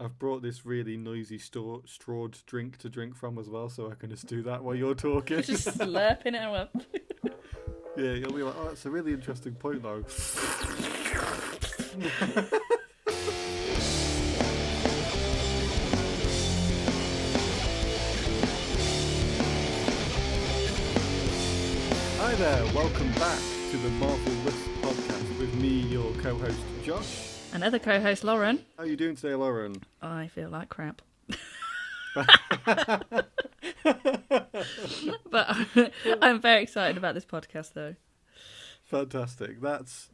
I've brought this really noisy strawed drink to drink from as well, so I can just do that while you're talking. Just slurping it up. Yeah, you'll be like, oh, that's a really interesting point, though. Hi there, welcome back to the Marvelless Podcast with me, your co-host Josh. And other co-host Lauren. How are you doing today, Lauren? I feel like crap. But I'm very excited about this podcast, though. Fantastic. That's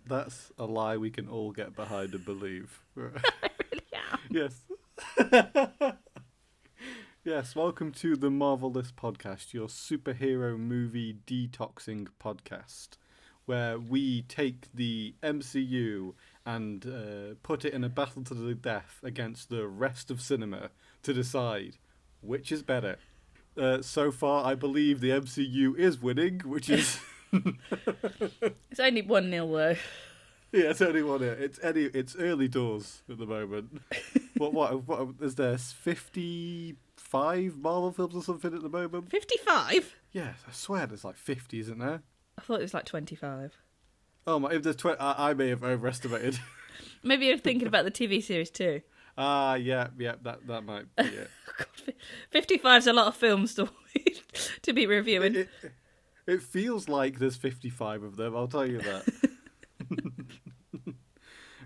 a lie we can all get behind and believe. I really am. Yes. Yes, welcome to the Marvellous Podcast, your superhero movie detoxing podcast, where we take the MCU and put it in a battle to the death against the rest of cinema to decide which is better. So far, I believe the MCU is winning, which is... It's only 1-0 though. Yeah, it's only one. It's early doors at the moment. What is there? 55 Marvel films or something at the moment? 55? Yeah, I swear there's like 50, isn't there? I thought it was like 25. Oh my! If there's 20, I may have overestimated. Maybe you're thinking about the TV series too. Yeah, that might be it. God, 55 is a lot of films to be reviewing. It feels like there's 55 of them. I'll tell you that.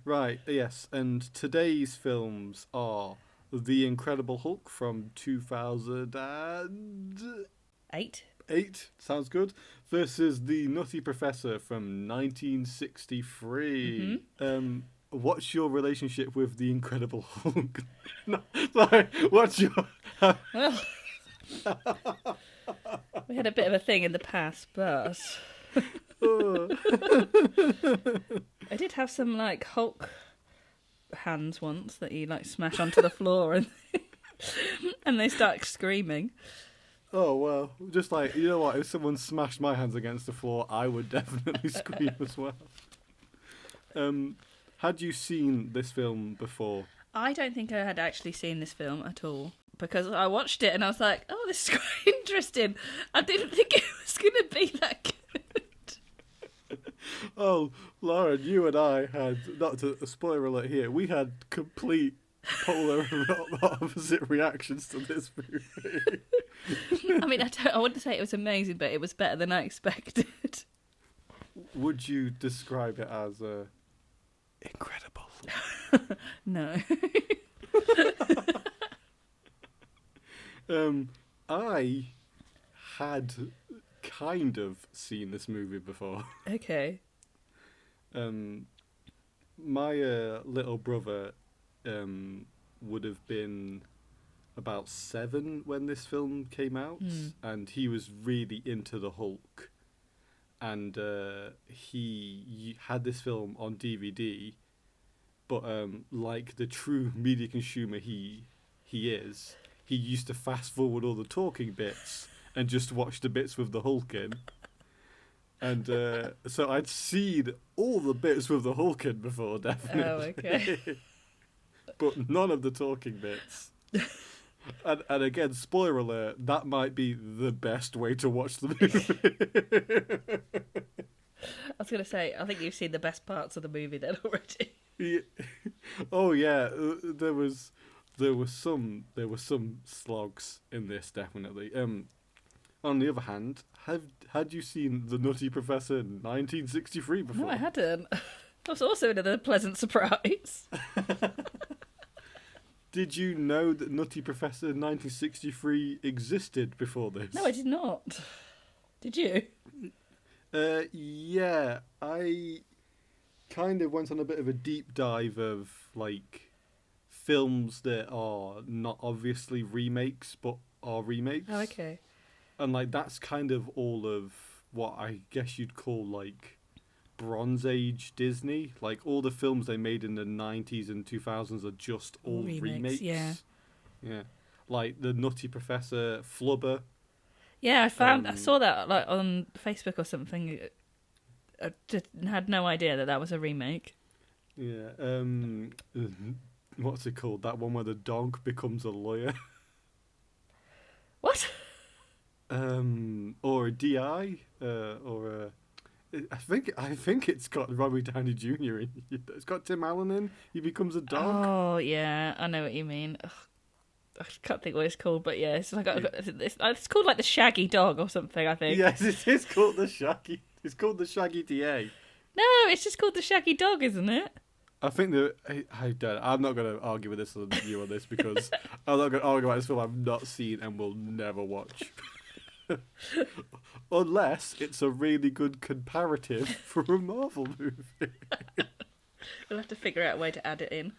Right, yes, and today's films are The Incredible Hulk from 2008. 8? Sounds good. Versus The Nutty Professor from 1963. Mm-hmm. What's your relationship with The Incredible Hulk? No, sorry, what's your... Well, we had a bit of a thing in the past, but... I did have some like Hulk hands once that you like smash onto the floor and and they start screaming. Oh well, just like, you know what, if someone smashed my hands against the floor, I would definitely scream as well. Had you seen this film before? I don't think I had actually seen this film at all, because I watched it and I was like, oh, this is quite interesting. I didn't think it was going to be that good. Oh, Lauren, you and I had, not to spoiler alert here, we had complete polar opposite reactions to this movie. I mean, I wouldn't say it was amazing, but it was better than I expected. Would you describe it as incredible? No. I had kind of seen this movie before. Okay. My little brother would have been about 7 when this film came out, and he was really into the Hulk, and he had this film on DVD, but like the true media consumer he is, he used to fast forward all the talking bits and just watch the bits with the Hulk in. And so I'd seen all the bits with the Hulk in before, definitely. Oh, okay. But none of the talking bits. And again, spoiler alert, that might be the best way to watch the movie. I was going to say, I think you've seen the best parts of the movie then already. Yeah. Oh yeah, there was some slogs in this, definitely. On the other hand, had you seen The Nutty Professor in 1963 before? No, I hadn't. That was also another pleasant surprise. Did you know that Nutty Professor 1963 existed before this? No, I did not. Did you? Yeah, I kind of went on a bit of a deep dive of like films that are not obviously remakes but are remakes. Oh, okay. And like that's kind of all of what I guess you'd call like Bronze Age Disney. Like all the films they made in the 90s and 2000s are just all remakes. Yeah. Yeah. Like the Nutty Professor, Flubber. Yeah, I saw that like on Facebook or something. I just had no idea that was a remake. Yeah. what's it called? That one where the dog becomes a lawyer. What? Or a DI, or a. I think it's got Robert Downey Jr. in. It's got Tim Allen in. He becomes a dog. Oh yeah, I know what you mean. Ugh. I can't think what it's called, but yeah, it's like it's called like the Shaggy Dog or something. I think. Yes, it is called the Shaggy. It's called the Shaggy DA. No, it's just called the Shaggy Dog, isn't it? I think that I'm not going to argue with you on this because I'm not going to argue about this film I've not seen and will never watch. Unless it's a really good comparative for a Marvel movie. We'll have to figure out a way to add it in.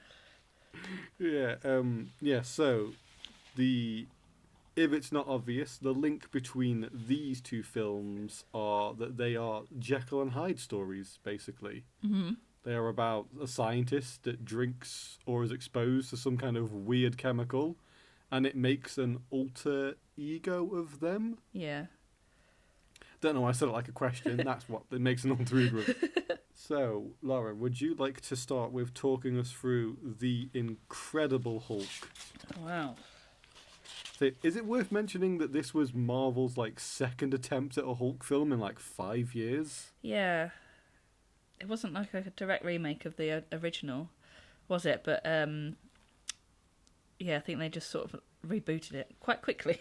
Yeah. So, if it's not obvious, the link between these two films are that they are Jekyll and Hyde stories, basically. Mm-hmm. They are about a scientist that drinks or is exposed to some kind of weird chemical, and it makes an alter ego of them. Yeah. Don't know why I said it like a question. That's what it makes an alter ego. So, Laura, would you like to start with talking us through The Incredible Hulk? Wow. So, is it worth mentioning that this was Marvel's second attempt at a Hulk film in 5 years? Yeah. It wasn't like a direct remake of the original, was it? But yeah, I think they just sort of rebooted it quite quickly.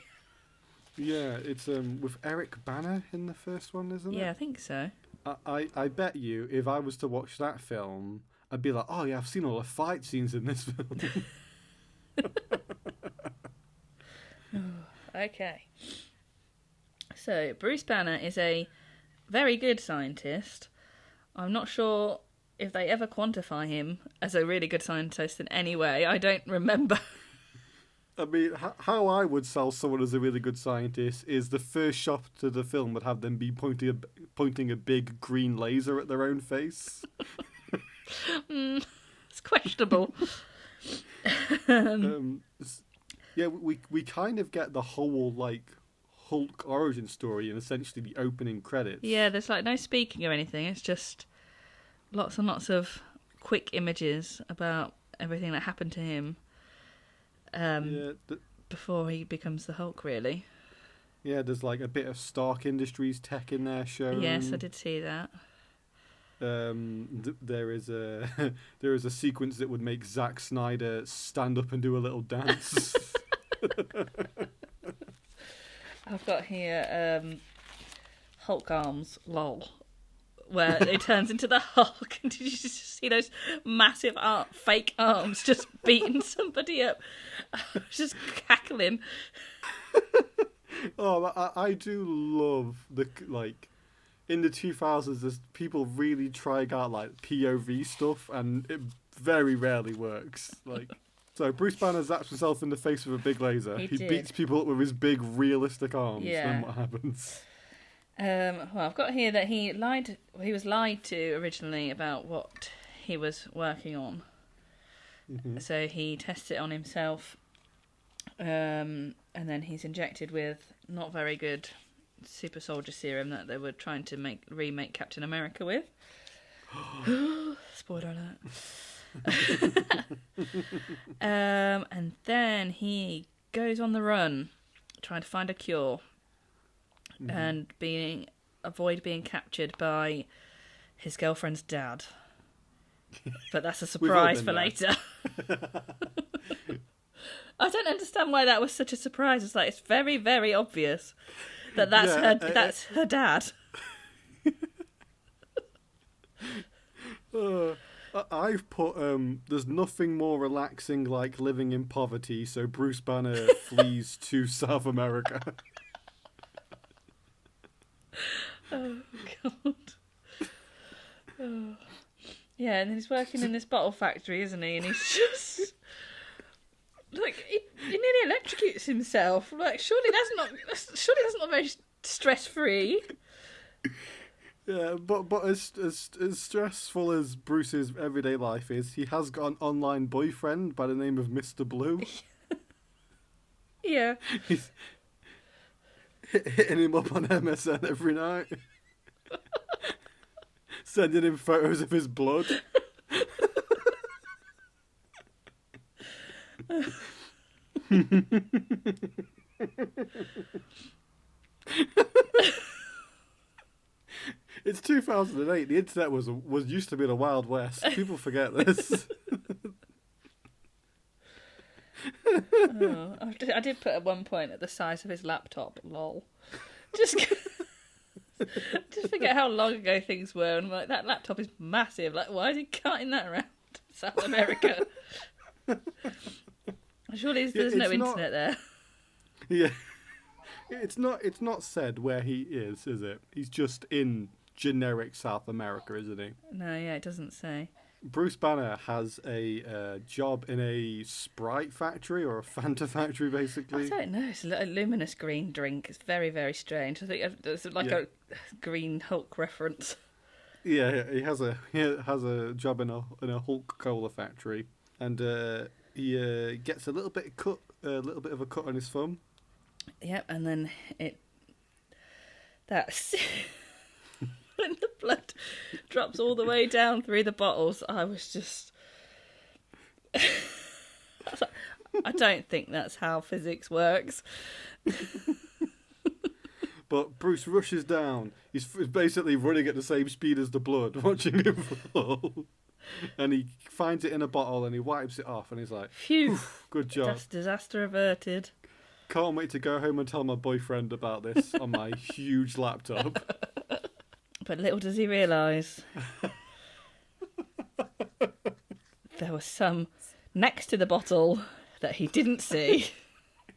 Yeah, it's with Eric Bana in the first one, isn't it? Yeah, I think so. I bet you if I was to watch that film, I'd be like, oh yeah, I've seen all the fight scenes in this film. Okay. So, Bruce Banner is a very good scientist. I'm not sure if they ever quantify him as a really good scientist in any way. I don't remember. I mean, how I would sell someone as a really good scientist is the first shot of the film would have them be pointing a big green laser at their own face. It's questionable. Yeah, we kind of get the whole Hulk origin story in essentially the opening credits. Yeah, there's no speaking or anything. It's just lots and lots of quick images about everything that happened to him before he becomes the Hulk, really. Yeah, there's a bit of Stark Industries tech in there shown. Yes, I did see that. There is a sequence that would make Zack Snyder stand up and do a little dance. I've got here Hulk arms, lol, where it turns into the Hulk. And did you just see those massive fake arms just beating somebody up? Just cackling. Oh, I do love the in the 2000s. People really try out POV stuff, and it very rarely works. So Bruce Banner zaps himself in the face with a big laser. He beats people up with his big realistic arms. Yeah. Then what happens? Well, I've got here that he was lied to originally about what he was working on. Mm-hmm. So he tests it on himself, and then he's injected with not very good super soldier serum that they were trying to remake Captain America with. Spoiler alert. And then he goes on the run trying to find a cure. Mm-hmm. And avoid being captured by his girlfriend's dad. But that's a surprise for later. I don't understand why that was such a surprise. It's very, very obvious that that's her dad. I've put there's nothing more relaxing like living in poverty, so Bruce Banner flees to South America. Oh God. Oh. Yeah, and he's working in this bottle factory, isn't he? And he's just he nearly electrocutes himself. Surely that's not very stress free. Yeah, but as stressful as Bruce's everyday life is, he has got an online boyfriend by the name of Mr. Blue. Yeah. He's hitting him up on MSN every night. Sending him photos of his blood. It's 2008. The internet was used to be the Wild West. People forget this. I did put at one point at the size of his laptop. Lol. Just forget how long ago things were, and I'm like, that laptop is massive. Like, why is he cutting that around South America? Surely there's no internet there. Yeah, it's not said where he is it? He's just in generic South America, isn't he? No, yeah, it doesn't say. Bruce Banner has a job in a Sprite factory or a Fanta factory, basically. I don't know. It's a luminous green drink. It's very, very strange. I think it's like a green Hulk reference. Yeah, he has a job in a Hulk cola factory, and he gets a little bit of a cut on his thumb. Yep, and then that's when the blood drops all the way down through the bottles. I was just, I don't think that's how physics works. But Bruce rushes down. He's basically running at the same speed as the blood, watching him fall. And he finds it in a bottle and he wipes it off and he's like, phew, good job. That's disaster averted. Can't wait to go home and tell my boyfriend about this on my huge laptop. But little does he realise there was some next to the bottle that he didn't see.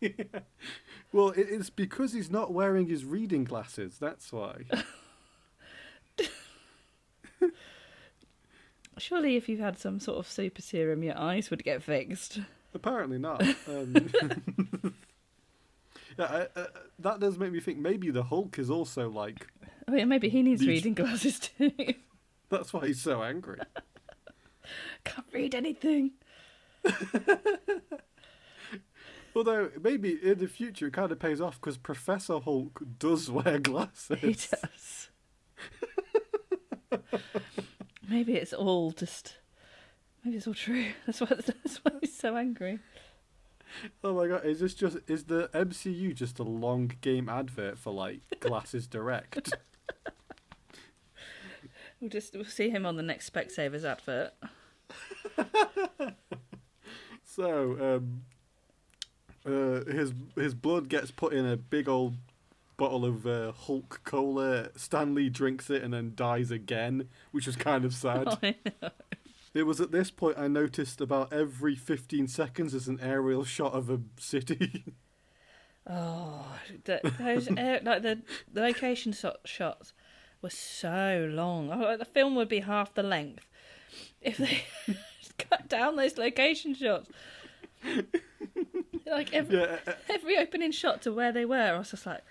Yeah. Well, it's because he's not wearing his reading glasses, that's why. Surely if you've had some sort of super serum, your eyes would get fixed. Apparently not. Yeah, that does make me think maybe the Hulk is also like... Oh yeah, maybe he needs reading glasses too. That's why he's so angry. Can't read anything. Although, maybe in the future it kind of pays off because Professor Hulk does wear glasses. He does. Maybe it's all true. That's why he's so angry. Oh my god, is the MCU just a long game advert for like Glasses Direct? We'll see him on the next Specsavers advert. So, his blood gets put in a big old bottle of Hulk cola. Stan Lee drinks it and then dies again, which was kind of sad. Oh, I know. It was at this point I noticed about every 15 seconds there's an aerial shot of a city. Oh, those the location shots were so long. The film would be half the length if they cut down those location shots. Like every opening shot to where they were, I was just like,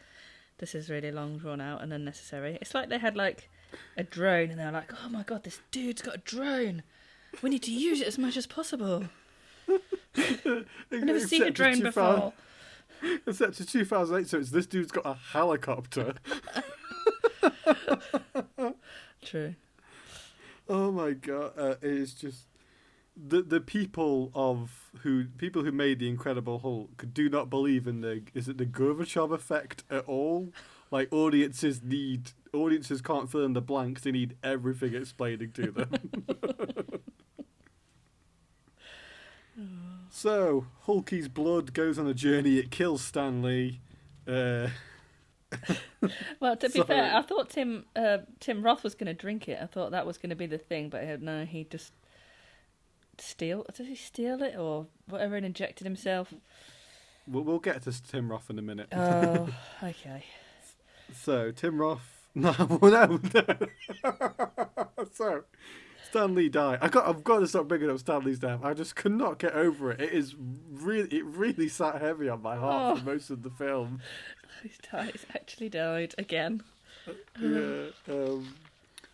this is really long, drawn out, and unnecessary. It's like they had like a drone, and they were like, oh my god, this dude's got a drone. We need to use it as much as possible. I've never seen a drone before. Except it's 2008, so it's this dude's got a helicopter. True. Oh my god, it is just the people who made the Incredible Hulk do not believe in the Gorbachev effect at all. Like audiences can't fill in the blanks; they need everything explaining to them. So Hulky's blood goes on a journey. It kills Stan Lee. Well, to be fair, I thought Tim Roth was going to drink it. I thought that was going to be the thing, but no, he just Did he steal it or whatever and injected himself? We'll get to Tim Roth in a minute. Oh, okay. So Tim Roth, no. So Stan Lee died. I've got to stop bringing up Stan Lee's death. I just could not get over it. It really sat heavy on my heart for most of the film. He's actually died again. Yeah.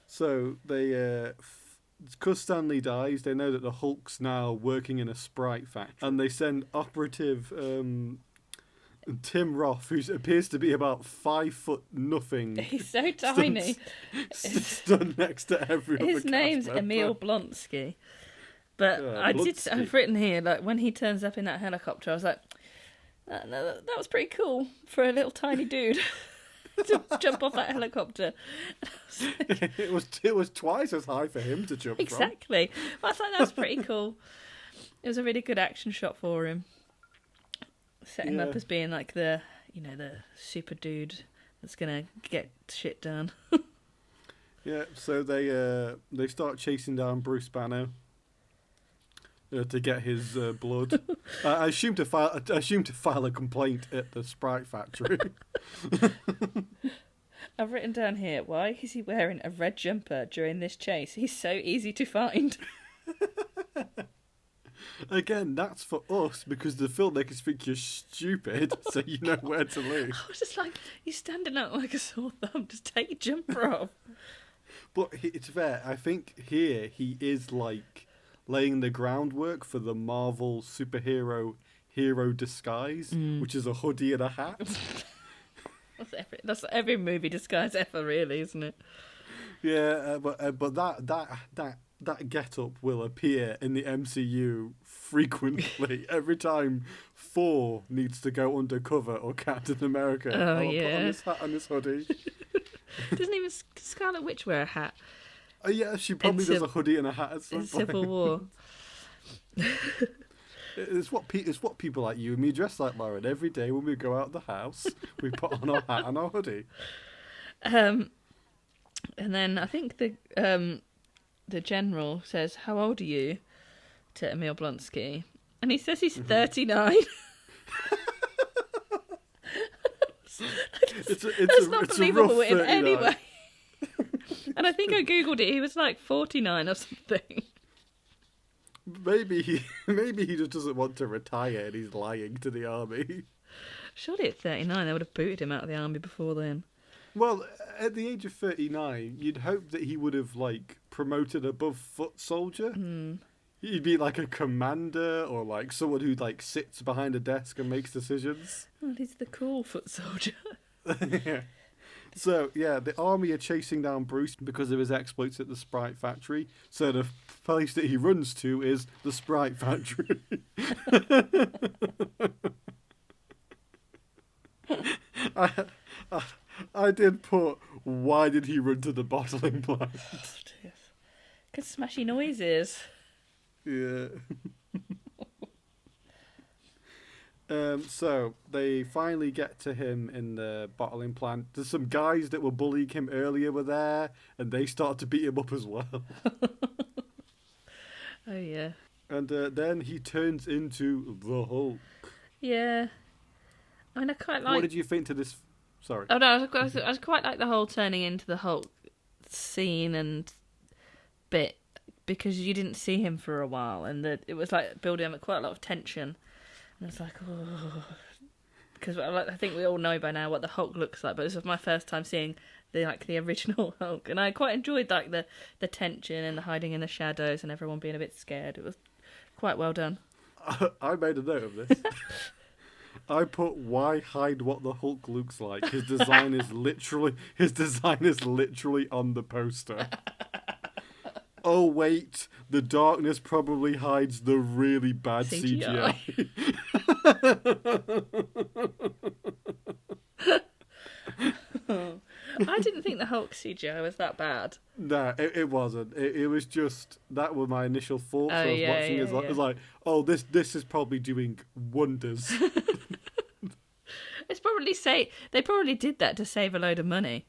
So they, because Stan Lee dies, they know that the Hulk's now working in a Sprite factory, and they send operative Tim Roth, who appears to be about 5 foot nothing. He's so tiny. Stood next to every other His name's cast member. Emil Blonsky. But I've written here, like, when he turns up in that helicopter, I was like, that was pretty cool for a little tiny dude to jump off that helicopter. It was twice as high for him to jump exactly. From. I was like, that's pretty cool. It was a really good action shot for him. Setting him up as being like the super dude that's going to get shit done. Yeah, so they start chasing down Bruce Banner to get his blood. I assume to file a complaint at the Sprite factory. I've written down here, why is he wearing a red jumper during this chase? He's so easy to find. Again, that's for us because the filmmakers think you're stupid, so you know where to look. I was just like, he's standing out like a sore thumb. Just take your jumper off. But it's fair. I think here he is like laying the groundwork for the Marvel superhero hero disguise, which is a hoodie and a hat. That's every movie disguise ever, really, isn't it? Yeah, but that get-up will appear in the MCU frequently. Every time Thor needs to go undercover or Captain America, put on this hat and this hoodie. Doesn't even Scarlet Witch wear a hat? Yeah, she probably does a hoodie and a hat at some point. Civil War. It's what people like you and me dress like, Lauren. Every day when we go out the house, we put on our hat and our hoodie. And then I think the general says, "How old are you?" to Emil Blonsky, and he says he's 39. That's not believable in any way. And I think I googled it. He was like 49 or something. Maybe he just doesn't want to retire and he's lying to the army. Surely at 39 they would have booted him out of the army before then. Well, at the age of 39, you'd hope that he would have like promoted above foot soldier. He'd be like a commander or like someone who like sits behind a desk and makes decisions. Well, he's the cool foot soldier. Yeah. So, yeah, the army are chasing down Bruce because of his exploits at the Sprite factory. So the place that he runs to is the Sprite factory. I did put, why did he run to the bottling plant? Good smashy noises. Yeah. So they finally get to him in the bottling plant. There's some guys that were bullying him earlier were there, and they start to beat him up as well. Oh yeah. And then he turns into the Hulk. Yeah. I mean, I quite like. What did you think to this? Sorry. Oh no, I quite like the whole turning into the Hulk scene and bit because you didn't see him for a while, and it was like building up quite a lot of tension. And I was like, oh, because I think we all know by now what the Hulk looks like, but this was my first time seeing the original Hulk, and I quite enjoyed like the tension and the hiding in the shadows and everyone being a bit scared. It was quite well done. I made a note of this. I put, why hide what the Hulk looks like? His design is literally on the poster. Oh wait, the darkness probably hides the really bad CGI. I didn't think the Hulk CGI was that bad. Nah, it wasn't. It was just, that were my initial thoughts. I was watching it. It was like, oh, this is probably doing wonders. It's probably they probably did that to save a load of money.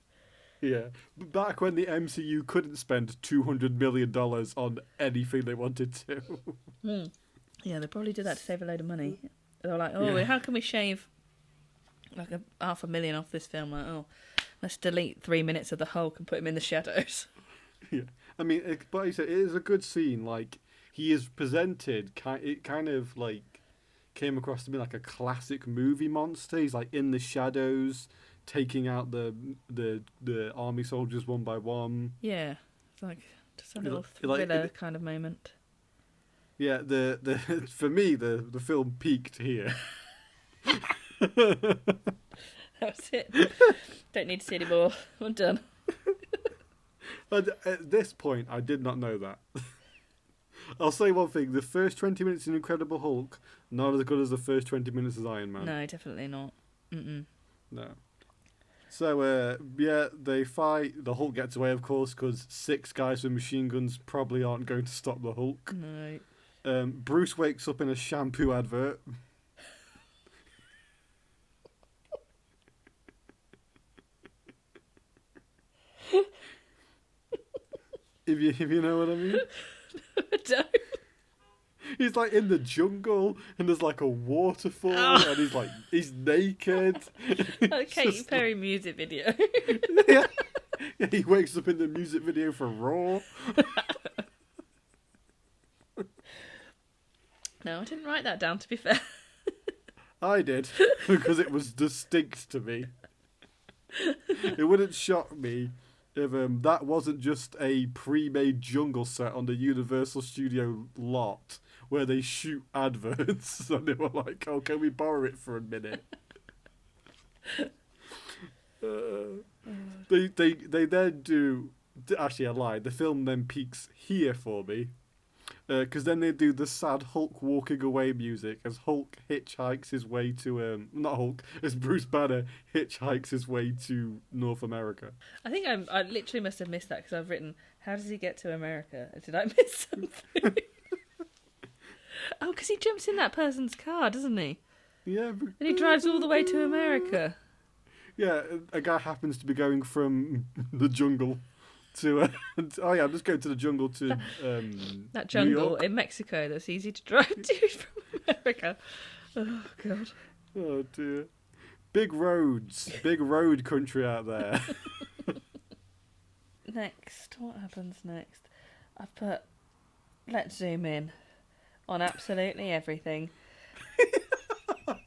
Yeah, back when the MCU couldn't spend $200 million on anything they wanted to. Yeah, they probably did that to save a load of money. They were like, oh, how can we shave like $500,000 off this film? Like, oh, let's delete 3 minutes of the Hulk and put him in the shadows. Yeah, I mean, but he said it is a good scene. Like, he is presented, it kind of like came across to me like a classic movie monster. He's like in the shadows, taking out the army soldiers one by one. Yeah, it's like just a little thriller kind of moment. Yeah, the for me the film peaked here. That was it. Don't need to see any more. I'm done. But at this point, I did not know that. I'll say one thing: the first 20 minutes in Incredible Hulk, not as good as the first 20 minutes as Iron Man. No, definitely not. Mm-mm. No. So, they fight. The Hulk gets away, of course, because 6 guys with machine guns probably aren't going to stop the Hulk. No. Bruce wakes up in a shampoo advert. if you know what I mean. I don't. He's like in the jungle, and there's like a waterfall, and he's naked. A Katy Perry music video. Yeah, he wakes up in the music video for Raw. No, I didn't write that down, to be fair. I did, because it was distinct to me. It wouldn't shock me if that wasn't just a pre-made jungle set on the Universal Studio lot where they shoot adverts, and they were like, "Oh, can we borrow it for a minute?" They then do. Actually, I lied. The film then peaks here for me, because then they do the sad Hulk walking away music as Hulk hitchhikes his way to not Hulk, as Bruce Banner hitchhikes his way to North America. I think I literally must have missed that because I've written, "How does he get to America?" Did I miss something? Oh, because he jumps in that person's car, doesn't he? Yeah. And he drives all the way to America. Yeah, a guy happens to be going from the jungle to... I'm just going to the jungle to that New jungle York. in Mexico that's easy to drive to from America. Oh, God. Oh, dear. Big roads. Big road country out there. Next. What happens next? I've put... Let's zoom in on absolutely everything.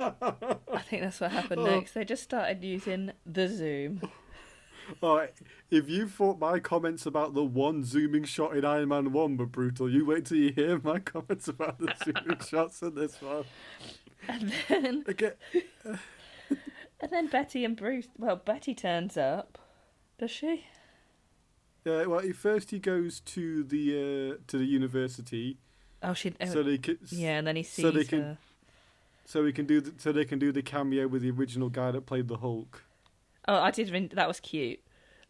I think that's what happened next. They just started using the zoom. If you thought my comments about the one zooming shot in Iron Man 1 were brutal, you wait till you hear my comments about the zooming shots in this one. And then... and then Betty and Bruce... Well, Betty turns up. Does she? Yeah, well, first he goes to the university. Oh, she... So they can, yeah, and then he sees her. So they can do the cameo with the original guy that played the Hulk. Oh, I did. That was cute.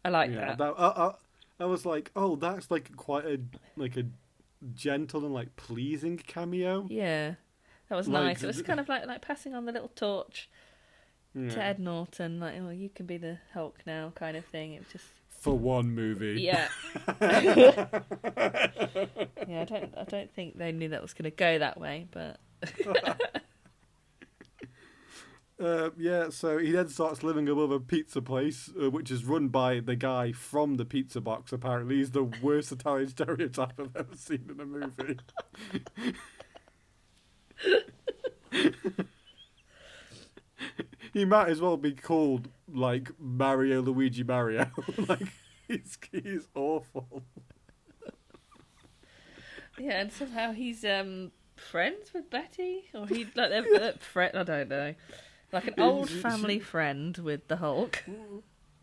I like that. I was like, oh, that's like quite a gentle and like pleasing cameo. Yeah, that was nice. It was kind of like passing on the little torch to Ed Norton, like, oh, you can be the Hulk now, kind of thing. It was just for one movie. Yeah. Yeah, I don't think they knew that was going to go that way, but. So he then starts living above a pizza place, which is run by the guy from the pizza box. Apparently, he's the worst Italian stereotype I've ever seen in a movie. He might as well be called like Mario Luigi Mario. Like he's awful. Yeah, and somehow he's friends with Betty, or he like they're friend. I don't know. Like an old family friend with the Hulk.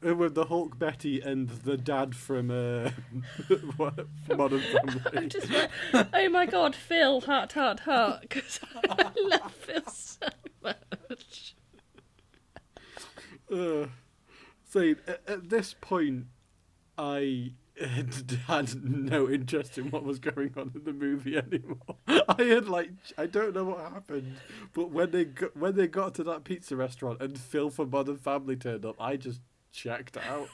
With the Hulk, Betty, and the dad from Modern Family. I'm just like, oh my God, Phil, heart, heart, heart, because I love Phil so much. So at this point, I had no interest in what was going on in the movie anymore. I don't know what happened, but when they got to that pizza restaurant and Phil from Modern Family turned up, I just checked out.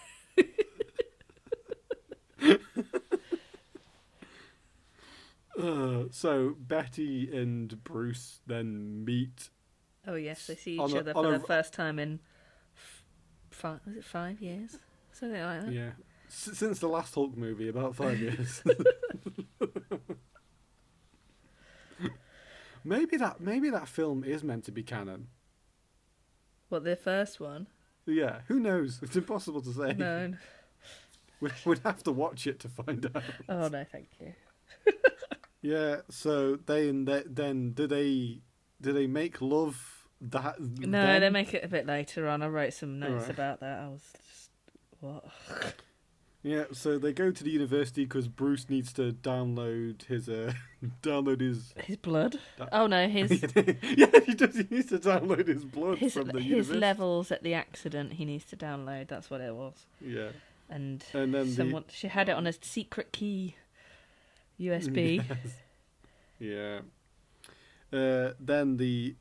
So Betty and Bruce then meet. Oh yes, they see each other for the first time in 5 years? Something like that. Yeah. Since the last Hulk movie, about 5 years. Maybe that film is meant to be canon. What, the first one? Yeah, who knows? It's impossible to say. No. We'd have to watch it to find out. Oh no, thank you. Yeah, so then do they make love that? No, then? they make it a bit later on. I wrote some notes about that. I was just what? Yeah, so they go to the university because Bruce needs to download his his blood. Oh no, his yeah, he does. He needs to download his blood from the university. His levels at the accident. He needs to download. That's what it was. Yeah, and then she had it on a secret key USB. Yes. Yeah. Then the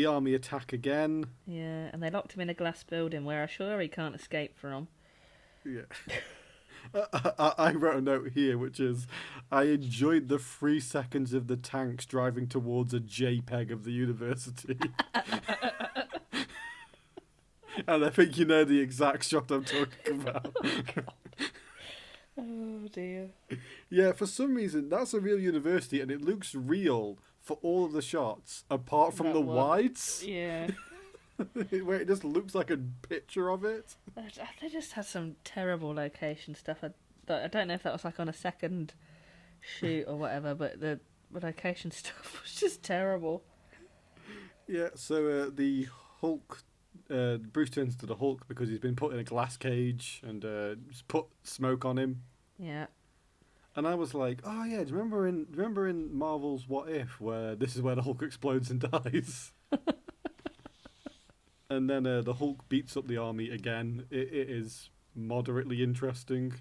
army attack again. Yeah, and they locked him in a glass building where I'm sure he can't escape from. Yeah. I wrote a note here, which is, I enjoyed the 3 seconds of the tanks driving towards a JPEG of the university. And I think you know the exact shot I'm talking about. Oh dear. Yeah, for some reason, that's a real university, and it looks real for all of the shots, apart from the wides. Yeah. Where it just looks like a picture of it. They just had some terrible location stuff. I don't know if that was like on a second shoot or whatever, but the location stuff was just terrible. Yeah, so the Hulk, Bruce turns to the Hulk because he's been put in a glass cage and put smoke on him. Yeah. And I was like, oh yeah, do you remember in Marvel's What If, where this is where the Hulk explodes and dies? And then the Hulk beats up the army again. It is moderately interesting.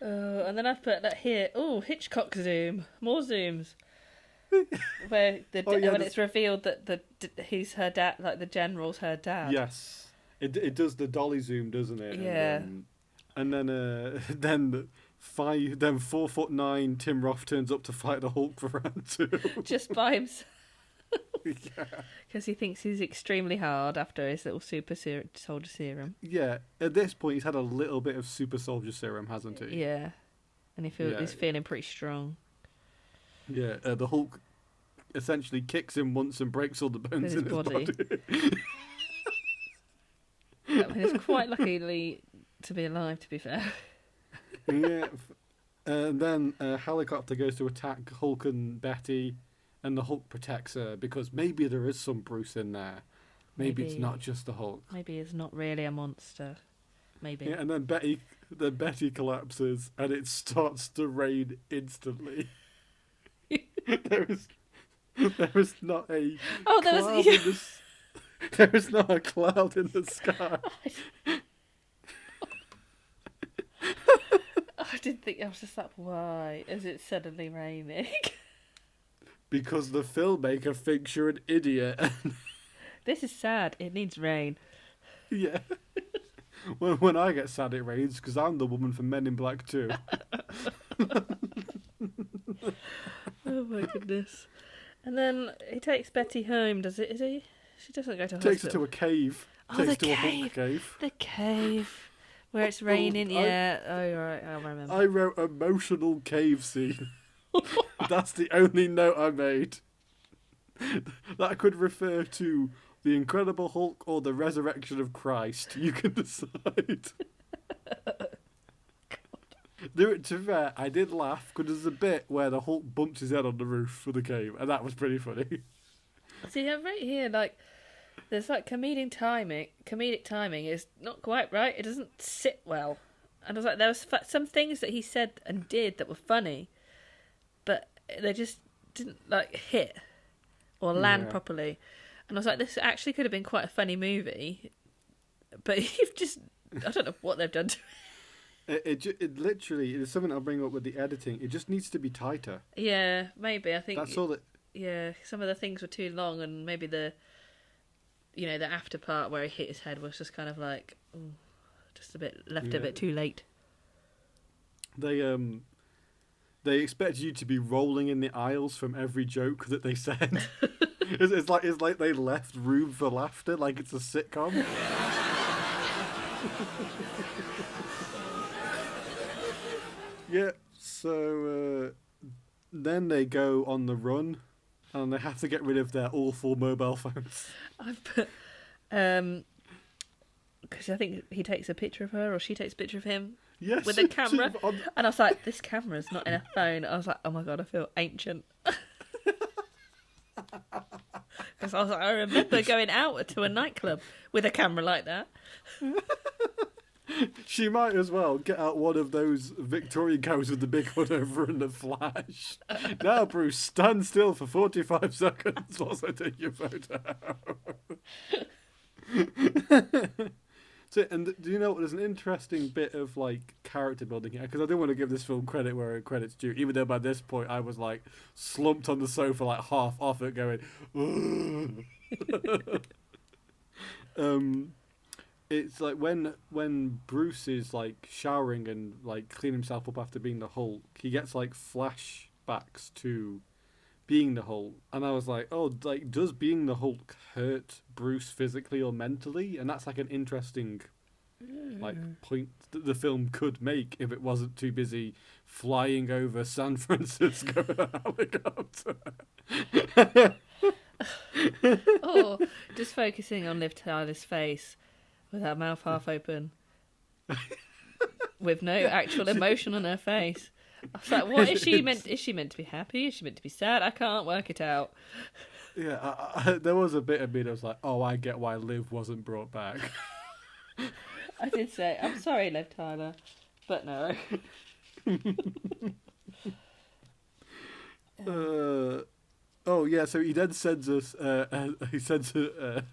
And then I've put that here. Oh, Hitchcock zoom. More zooms. Where when it's revealed that he's her dad, like the general's her dad. Yes. It does the dolly zoom, doesn't it? Yeah. And then 4'9" Tim Roth turns up to fight the Hulk for round 2. Just by himself. Yeah. Because he thinks he's extremely hard after his little super soldier serum. Yeah. At this point, he's had a little bit of super soldier serum, hasn't he? Yeah. And he's feeling pretty strong. Yeah. The Hulk essentially kicks him once and breaks all the bones in his body. I mean, it's quite lucky to be alive, to be fair. Yeah. And then a helicopter goes to attack Hulk and Betty. And the Hulk protects her because maybe there is some Bruce in there. Maybe it's not just the Hulk. Maybe it's not really a monster. Maybe. Yeah, and then Betty collapses and it starts to rain instantly. There is not a there is not a cloud in the sky. I didn't think. I was just like, why is it suddenly raining? Because the filmmaker thinks you're an idiot. This is sad. It needs rain. Yeah. When I get sad, it rains because I'm the woman from Men in Black 2. Oh my goodness. And then he takes Betty home, does it? Is he? She doesn't go to hospital. Takes her to a cave. Oh, takes her to a Hulk cave. The cave. Where it's raining, yeah. Oh, right, I remember. I wrote emotional cave scene. That's the only note I made. That could refer to the Incredible Hulk or the Resurrection of Christ. You can decide. To be fair, I did laugh because there's a bit where the Hulk bumps his head on the roof of the cave, and that was pretty funny. See, right here, like, there's like comedic timing is not quite right. It doesn't sit well. And I was like, there was some things that he said and did that were funny, but they just didn't like hit or land properly. And I was like, this actually could have been quite a funny movie, but you've just, I don't know what they've done to it. It literally, it's something I'll bring up with the editing. It just needs to be tighter. Yeah, maybe. I think that's all that. Yeah, some of the things were too long, and maybe the after part where he hit his head was just kind of like, just a bit too late. They expect you to be rolling in the aisles from every joke that they said. It's like they left room for laughter, like it's a sitcom. Yeah, so then they go on the run, and they have to get rid of their awful mobile phones. I've put, because I think he takes a picture of her, or she takes a picture of him. Yes, with a camera, and I was like, "This camera's not in a phone." I was like, "Oh my god, I feel ancient." Because I was like, I remember going out to a nightclub with a camera like that. She might as well get out one of those Victorian cows with the big hood over and the flash. Now, Bruce, stand still for 45 seconds whilst I take your photo. So, and do you know there's an interesting bit of like character building here? Because I don't want to give this film credit where credit's due, even though by this point I was like slumped on the sofa, like half off it, going. It's like when Bruce is like showering and like cleaning himself up after being the Hulk, he gets like flashbacks to being the Hulk, and I was like, oh, like does being the Hulk hurt Bruce physically or mentally? And that's like an interesting like point that the film could make if it wasn't too busy flying over San Francisco in a helicopter. Or just focusing on Liv Tyler's face with her mouth half open with no actual emotion on her face. I was like, what is she meant? Is she meant to be happy? Is she meant to be sad? I can't work it out. Yeah, there was a bit of me that was like, oh, I get why Liv wasn't brought back. I did say, I'm sorry, Liv Tyler, but no. Oh yeah, so he then sends us. He sends an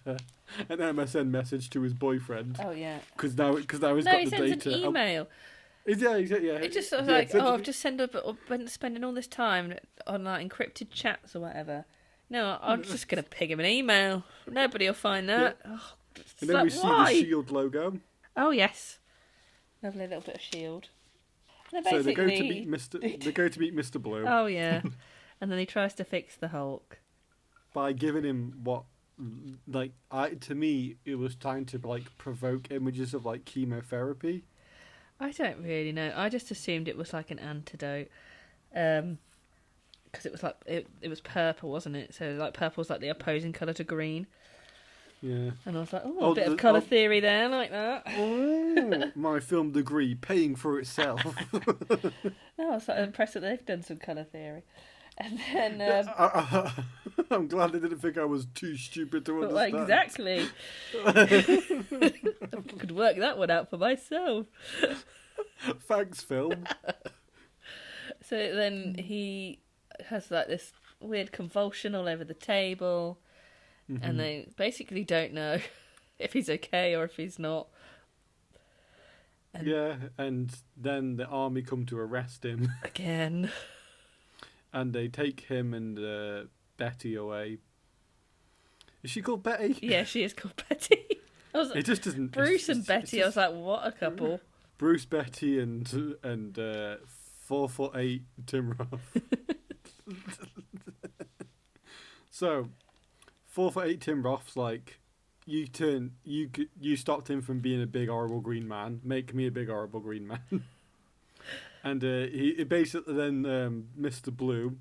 MSN message to his boyfriend. Oh yeah. Because now he's got the data. No, he sends an email. Yeah. It just was like, I've just been spending all this time on like encrypted chats or whatever. No, I'm just gonna ping him an email. Nobody will find that. Yeah. Oh, and then we see the Shield logo. Oh yes, lovely little bit of Shield. So they go to meet Mr. They go to meet Mr. Blue. Oh yeah, and then he tries to fix the Hulk by giving him what, like, to me it was trying to like provoke images of like chemotherapy. I don't really know. I just assumed it was like an antidote, because it was like it was purple, wasn't it? So like purple was like the opposing colour to green. Yeah. And I was like, a bit of colour theory there, like that. Oh, my film degree paying for itself. No, I was like impressed that they've done some colour theory. And then I'm glad they didn't think I was too stupid to understand. Well, exactly. I could work that one out for myself. Thanks, film. So then he has like this weird convulsion all over the table, and they basically don't know if he's okay or if he's not. And then the army come to arrest him again. And they take him and Betty away. Is she called Betty? Yeah, she is called Betty. It just doesn't. Bruce and Betty. I was like, what a couple. Bruce, Betty, and 4'8" Tim Roth. So, 4'8" Tim Roth's like, you stopped him from being a big horrible green man. Make me a big horrible green man. And he basically then Mr. Blue,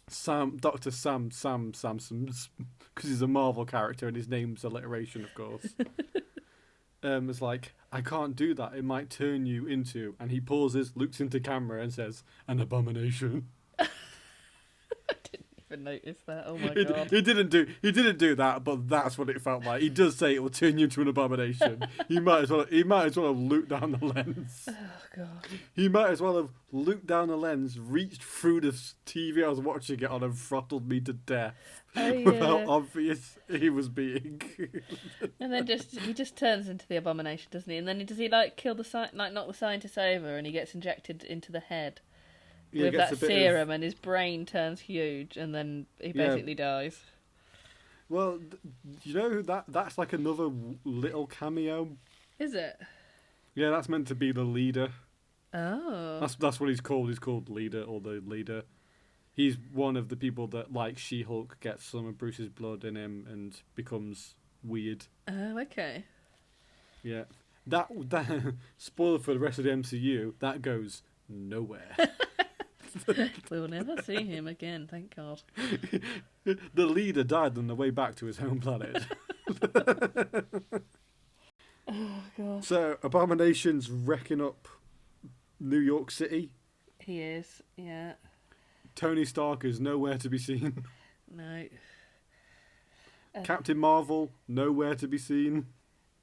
Dr. Sam Samsons, because he's a Marvel character and his name's alliteration, of course. Is like, I can't do that. It might turn you into. And he pauses, looks into camera, and says, "An abomination." I didn't even notice that. Oh my god. He didn't do that, but that's what it felt like. He does say it will turn you into an abomination. He might as well have looked down the lens. Oh god. He might as well have looked down the lens, reached through the TV I was watching it on, and throttled me to death. Oh, yeah. With how obvious he was being. And then he just turns into the abomination, doesn't he? And then does he like kill knock the scientist over, and he gets injected into the head with that serum, and his brain turns huge, and then he basically dies. Well, you know that's like another little cameo. Is it? Yeah, that's meant to be the leader. Oh. That's what he's called. He's called leader or the leader. He's one of the people that, like She-Hulk, gets some of Bruce's blood in him and becomes weird. Oh, okay. Yeah. That spoiler for the rest of the MCU, that goes nowhere. We'll never see him again, thank God. The leader died on the way back to his home planet. Oh, God. So, Abomination's wrecking up New York City. He is, yeah. Tony Stark is nowhere to be seen. No. Captain Marvel, nowhere to be seen.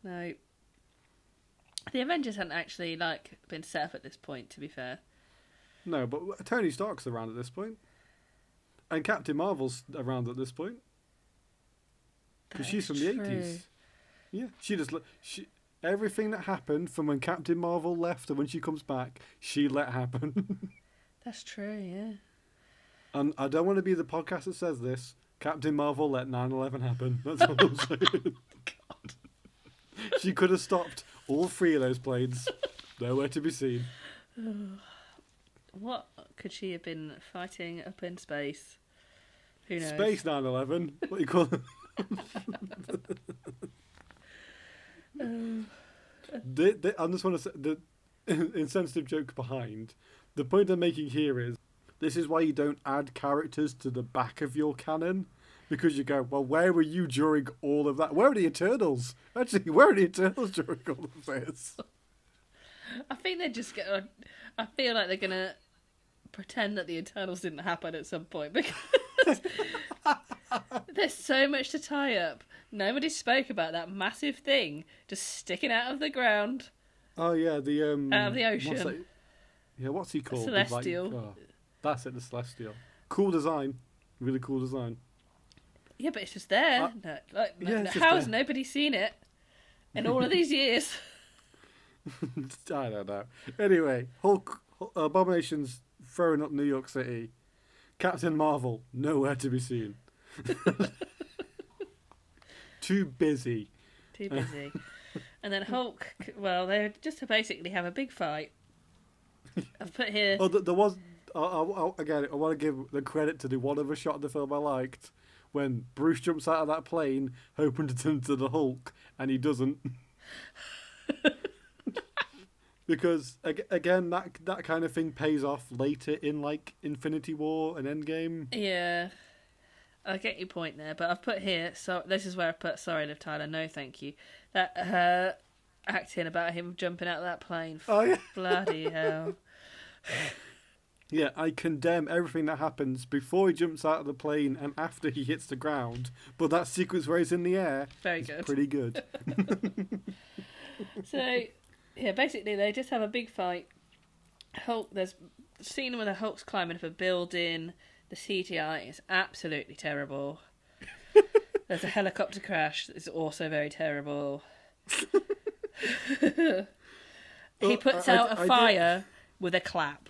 No. The Avengers hadn't actually been set up at this point, to be fair. No, but Tony Stark's around at this point. And Captain Marvel's around at this point. Because she's from the 80s. Yeah, everything that happened from when Captain Marvel left and when she comes back, she let happen. That's true, yeah. And I don't want to be the podcast that says this. Captain Marvel let 9/11 happen. That's all I'm saying. God. She could have stopped all 3 of those planes. Nowhere to be seen. What could she have been fighting up in space? Who knows? Space 9/11. What do you call it? I just want to say the insensitive joke behind. The point I'm making here is this is why you don't add characters to the back of your canon. Because you go, well, where were you during all of that? Where are the Eternals? Actually, where are the Eternals during all of this? I think they're just going. I feel like they're gonna pretend that the Eternals didn't happen at some point because there's so much to tie up. Nobody spoke about that massive thing just sticking out of the ground. Oh yeah, out of the ocean. What's he called? Celestial. That's it, the Celestial. Cool design, really cool design. Yeah, but it's just there. How has nobody seen it in all of these years? I don't know. Anyway, Hulk, Abomination's throwing up New York City. Captain Marvel, nowhere to be seen. Too busy. Too busy. And then Hulk, well, they just basically have a big fight. I've put here... Oh, there was... Again, I want to give the credit to the one other shot of the film I liked. When Bruce jumps out of that plane, hoping to turn to the Hulk, and he doesn't. Because, again, that kind of thing pays off later in, Infinity War and Endgame. Yeah. I get your point there, but I've put here, so this is where I put, sorry, Liv Tyler, no thank you. That her acting about him jumping out of that plane. Oh, yeah. Bloody hell. Yeah, I condemn everything that happens before he jumps out of the plane and after he hits the ground. But that sequence where he's in the air is pretty good. So, yeah, basically they just have a big fight. There's a scene where the Hulk's climbing up a building. The CGI is absolutely terrible. There's a helicopter crash that's also very terrible. He puts out a fire with a clap.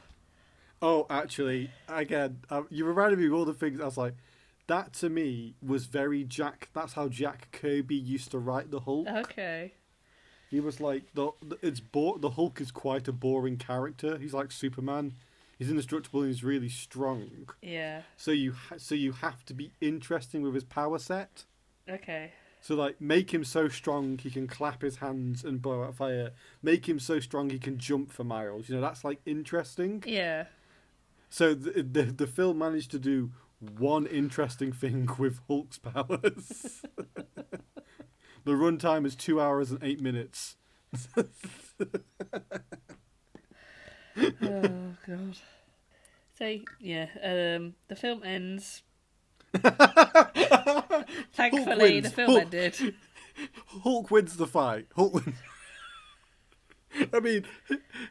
Oh, actually, again, you reminded me of all the things. I was like, that to me was very Jack. That's how Jack Kirby used to write the Hulk. Okay. He was like, the Hulk is quite a boring character. He's like Superman. He's indestructible and he's really strong. Yeah. So you have to be interesting with his power set. Okay. So make him so strong he can clap his hands and blow out fire. Make him so strong he can jump for miles. That's interesting. Yeah. So the film managed to do one interesting thing with Hulk's powers. The runtime is 2 hours and 8 minutes. Oh god. So yeah, the film ends. Thankfully, the film ended. Hulk wins the fight. Hulk wins. I mean,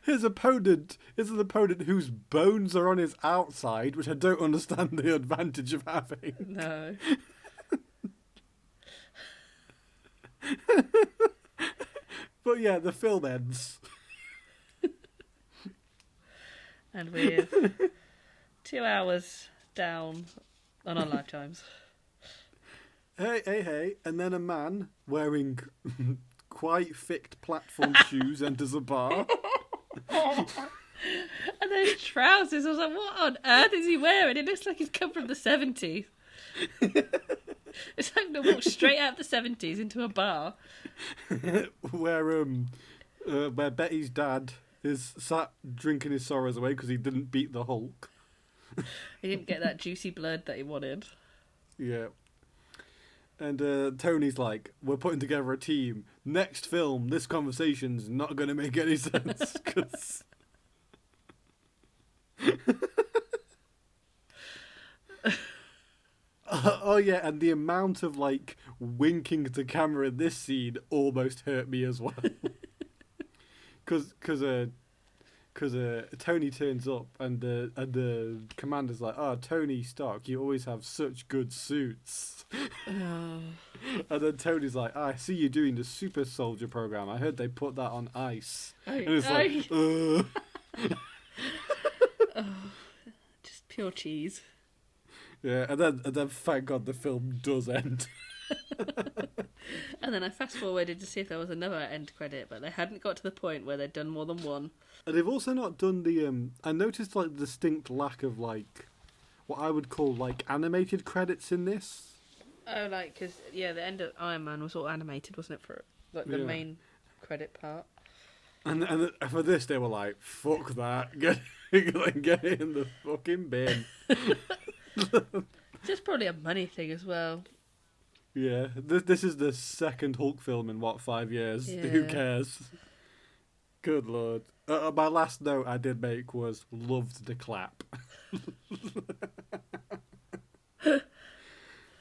his opponent is an opponent whose bones are on his outside, which I don't understand the advantage of having. No. But yeah, the film ends. And we're 2 hours down on our lifetimes. Hey, and then a man wearing quite thick platform shoes enters a bar. And those trousers, I was like, what on earth is he wearing? It looks like he's come from the 70s. It's like to walk straight out of the 70s into a bar. where Betty's dad is sat drinking his sorrows away because he didn't beat the Hulk. He didn't get that juicy blood that he wanted. Yeah. And Tony's like, we're putting together a team. Next film, this conversation's not going to make any sense. Cause... oh yeah, and the amount of winking to camera in this scene almost hurt me as well. because Tony turns up and the commander's like, "Oh, Tony Stark, you always have such good suits." Oh. And then Tony's like, "I see you doing the super soldier program. I heard they put that on ice." And it's like, oh, just pure cheese. Yeah, and then thank God the film does end. And then I fast forwarded to see if there was another end credit, but they hadn't got to the point where they'd done more than one. And they've also not done the I noticed like the distinct lack of like what I would call like animated credits in this. Oh, like, because, yeah, the end of Iron Man was all animated, wasn't it, for like the main credit part? And for this, they were like, "Fuck that, get it in the fucking bin." Just probably a money thing as well. Yeah, this is the second Hulk film in, 5 years? Yeah. Who cares? Good Lord. My last note I did make was, loved the clap.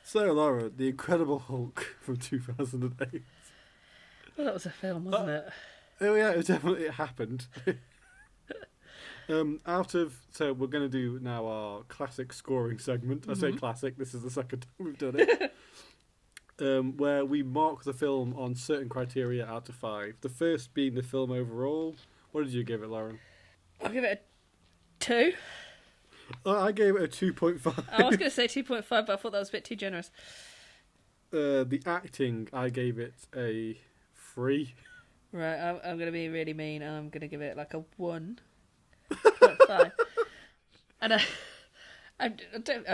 So, Laura, The Incredible Hulk from 2008. Well, that was a film, wasn't it? Oh, yeah, it happened. So we're going to do now our classic scoring segment. I say classic, this is the second time we've done it. Where we mark the film on certain criteria out of 5. The first being the film overall. What did you give it, Lauren? I'll give it a 2. I gave it a 2.5. I was going to say 2.5, but I thought that was a bit too generous. The acting, I gave it a 3. Right, I'm going to be really mean. I'm going to give it like a 1.5. And I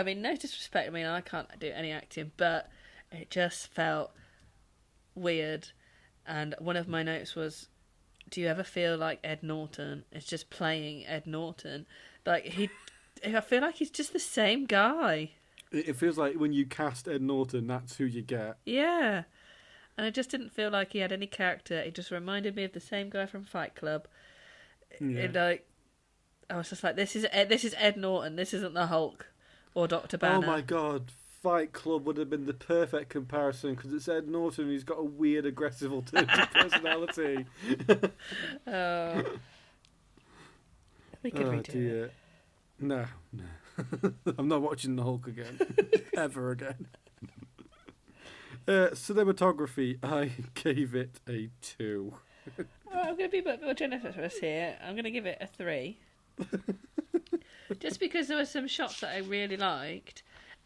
mean, no disrespect. I mean, I can't do any acting, but it just felt weird. And one of my notes was, do you ever feel like Ed Norton is just playing Ed Norton? Like, I feel like he's just the same guy. It feels like when you cast Ed Norton, that's who you get. Yeah. And it just didn't feel like he had any character. It just reminded me of the same guy from Fight Club. Yeah. And, like, I was just like, this is Ed Norton. This isn't the Hulk or Dr. Banner. Oh my God. Fight Club would have been the perfect comparison because it's Ed Norton who's got a weird, aggressive, alternative personality. Oh. We could redo it. No. I'm not watching the Hulk again. Ever again. Cinematography, I gave it a 2. I'm going to be a bit more generous here. I'm going to give it a 3. Just because there were some shots that I really liked,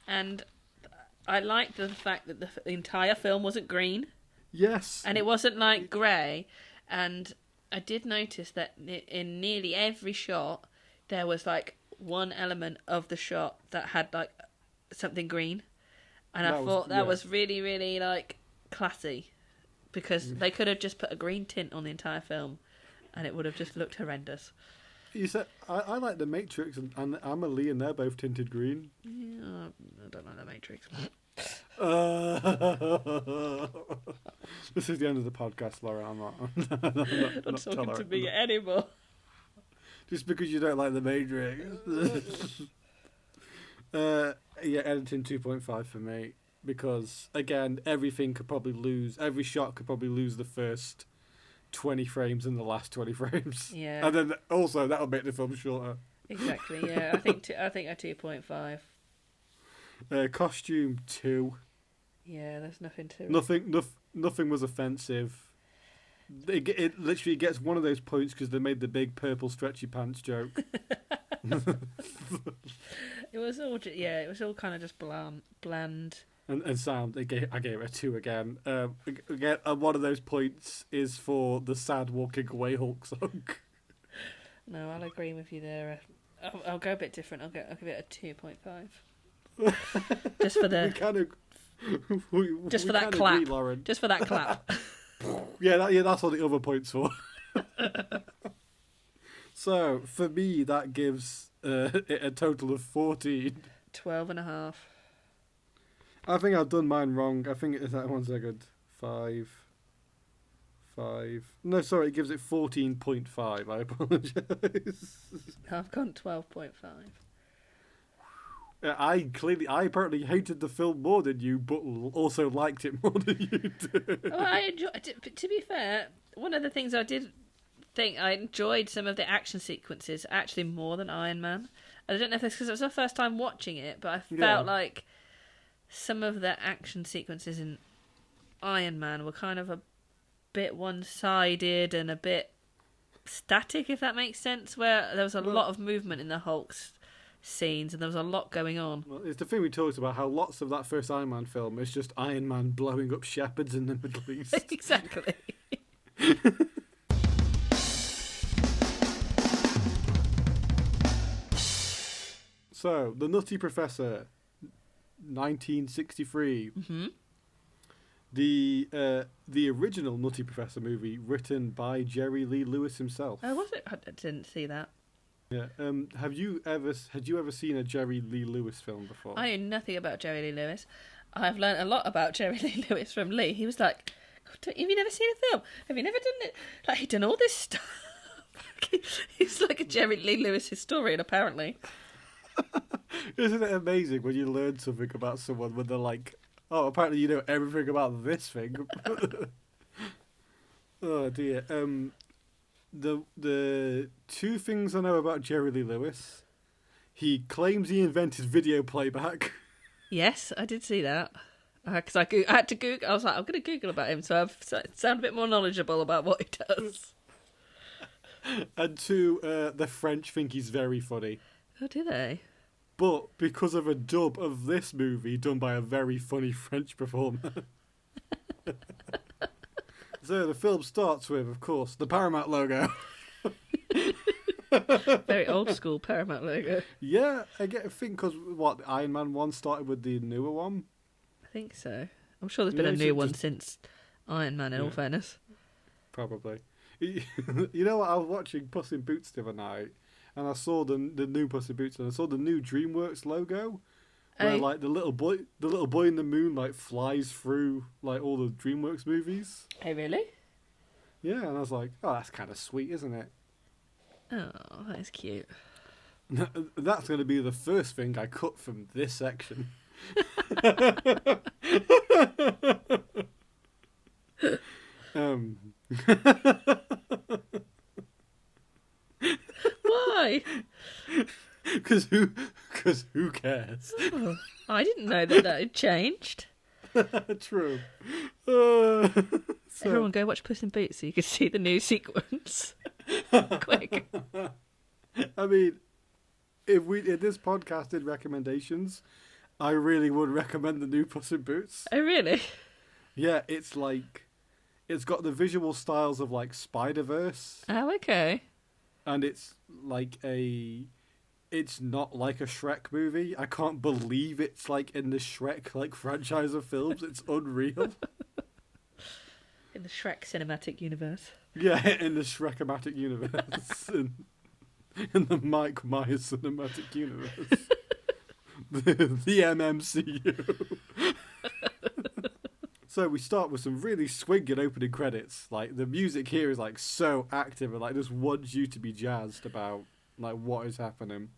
and I liked the fact that the entire film wasn't green. Yes. And it wasn't like grey. And I did notice that in nearly every shot, there was like one element of the shot that had like something green. And I thought that was really, really like classy. Because they could have just put a green tint on the entire film and it would have just looked horrendous. You said, I like The Matrix and Amelie, and they're both tinted green. Yeah, I don't like The Matrix. This is the end of the podcast, Laura. I'm not talking to me anymore. Just because you don't like The Matrix. Editing 2.5 for me. Because, again, every shot could probably lose the first 20 frames and the last 20 frames. Yeah. And then also that'll make the film shorter. Exactly, yeah. I think a 2.5. Costume 2. Yeah, there's nothing to... Nothing was offensive. It literally gets one of those points because they made the big purple stretchy pants joke. It was all kind of just bland. And sound, I gave it a 2 again. Again, one of those points is for the sad walking away Hulk song. No, I'll agree with you there. I'll go a bit different. I'll give it a 2.5. Just for the... just for that clap. Agree, just for that clap. That's what the other points for. So, for me, that gives it a total of 14. 12.5. I think I've done mine wrong. I think it's that 1 second. 5. No, sorry, it gives it 14.5. I apologise. I've gone 12.5. I apparently hated the film more than you, but also liked it more than you did. Well, I enjoyed. To be fair, one of the things I did think I enjoyed some of the action sequences actually more than Iron Man. I don't know if it's because it was the first time watching it, but I felt like some of the action sequences in Iron Man were kind of a bit one-sided and a bit static, if that makes sense, where there was a lot of movement in the Hulk's scenes and there was a lot going on. Well, it's the thing we talked about, how lots of that first Iron Man film is just Iron Man blowing up shepherds in the Middle East. Exactly. So, The Nutty Professor, 1963. Mm-hmm. The original Nutty Professor movie, written by Jerry Lee Lewis himself. Oh, was it? I didn't see that. Yeah. Had you ever seen a Jerry Lee Lewis film before? I know nothing about Jerry Lee Lewis. I've learned a lot about Jerry Lee Lewis from Lee. He was like, have you never seen a film? Have you never done it? Like, he'd done all this stuff. He's like a Jerry Lee Lewis historian, apparently. Isn't it amazing when you learn something about someone when they're like, oh, apparently you know everything about this thing. Oh dear. The two things I know about Jerry Lee Lewis: he claims he invented video playback. Yes, I did see that. Because I had to Google. I was like, I'm going to Google about him, so I've sound a bit more knowledgeable about what he does. And two, the French think he's very funny. Oh, do they? But because of a dub of this movie done by a very funny French performer. So the film starts with, of course, the Paramount logo. Very old school Paramount logo. Yeah, I think because what, Iron Man 1 started with the newer one? I think so. I'm sure there's been a new one since Iron Man, in all fairness. Probably. You know what, I was watching Puss in Boots the other night, and I saw the new Puss in Boots, and I saw the new DreamWorks logo, where like the little boy in the moon like flies through like all the DreamWorks movies. Oh, really? Yeah, and I was like, oh, that's kind of sweet, isn't it? Oh, that is cute. That's going to be the first thing I cut from this section. Why? Because who cares? Oh, I didn't know that had changed. True. Everyone go watch Puss in Boots so you can see the new sequence. Quick. I mean, if this podcast did recommendations, I really would recommend the new Puss in Boots. Oh, really? Yeah, it's got the visual styles of like Spider-Verse. Oh, okay. And it's not like a Shrek movie. I can't believe it's like in the Shrek like franchise of films. It's unreal. In the Shrek cinematic universe. Yeah, in the Shrek-o-matic universe. in the Mike Myers cinematic universe. the MMCU. So we start with some really swinging opening credits. Like, the music here is like so active and like just wants you to be jazzed about like what is happening.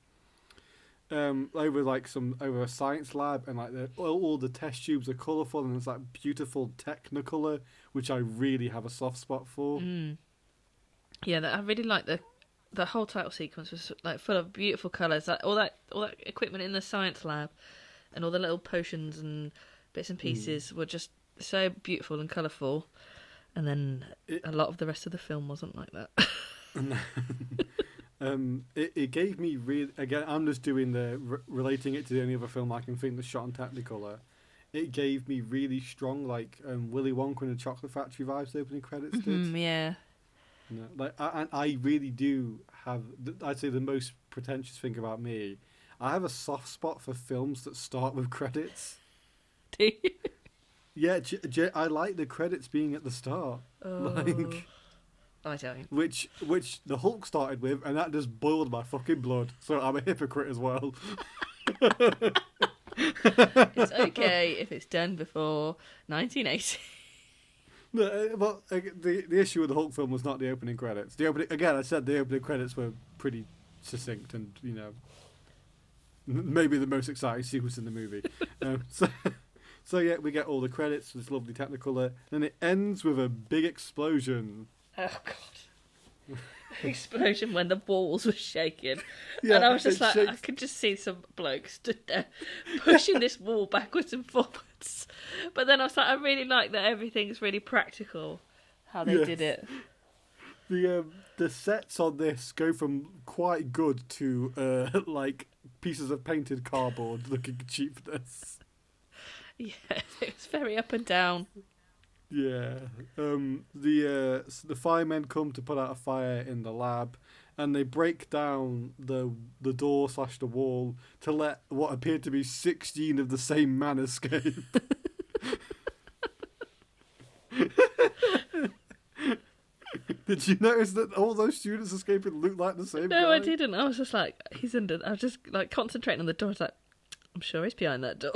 Over a science lab, and like all the test tubes are colourful, and there's like beautiful Technicolor, which I really have a soft spot for. Yeah, I really like the whole title sequence was like full of beautiful colours. Like all that equipment in the science lab, and all the little potions and bits and pieces were just so beautiful and colourful. And then a lot of the rest of the film wasn't like that. It gave me again. I'm just doing relating it to the only other film I can think that's shot on Technicolor. It gave me really strong like Willy Wonka and the Chocolate Factory vibes. Opening credits did. Yeah. You know, like I really do have. I'd say the most pretentious thing about me, I have a soft spot for films that start with credits. Do you? Yeah, I like the credits being at the start. Oh. Like. I don't. Which the Hulk started with, and that just boiled my fucking blood. So I'm a hypocrite as well. It's okay if it's done before 1980. No, but the issue with the Hulk film was not the opening credits. I said the opening credits were pretty succinct, and you know, maybe the most exciting sequence in the movie. So yeah, we get all the credits. This lovely Technicolor, then it ends with a big explosion. Oh God! explosion when the walls were shaking. Yeah, and I was just like, shakes. I could just see some bloke stood there pushing this wall backwards and forwards. But then I was like, I really like that everything's really practical, how they did it. The sets on this go from quite good to like pieces of painted cardboard looking cheapness. Yeah, it was very up and down. Yeah. The firemen come to put out a fire in the lab, and they break down the door / the wall to let what appeared to be 16 of the same man escape. Did you notice that all those students escaping look like the same guy? No, I didn't. I was just like, he's under. I was just like concentrating on the door. I was like, I'm sure he's behind that door.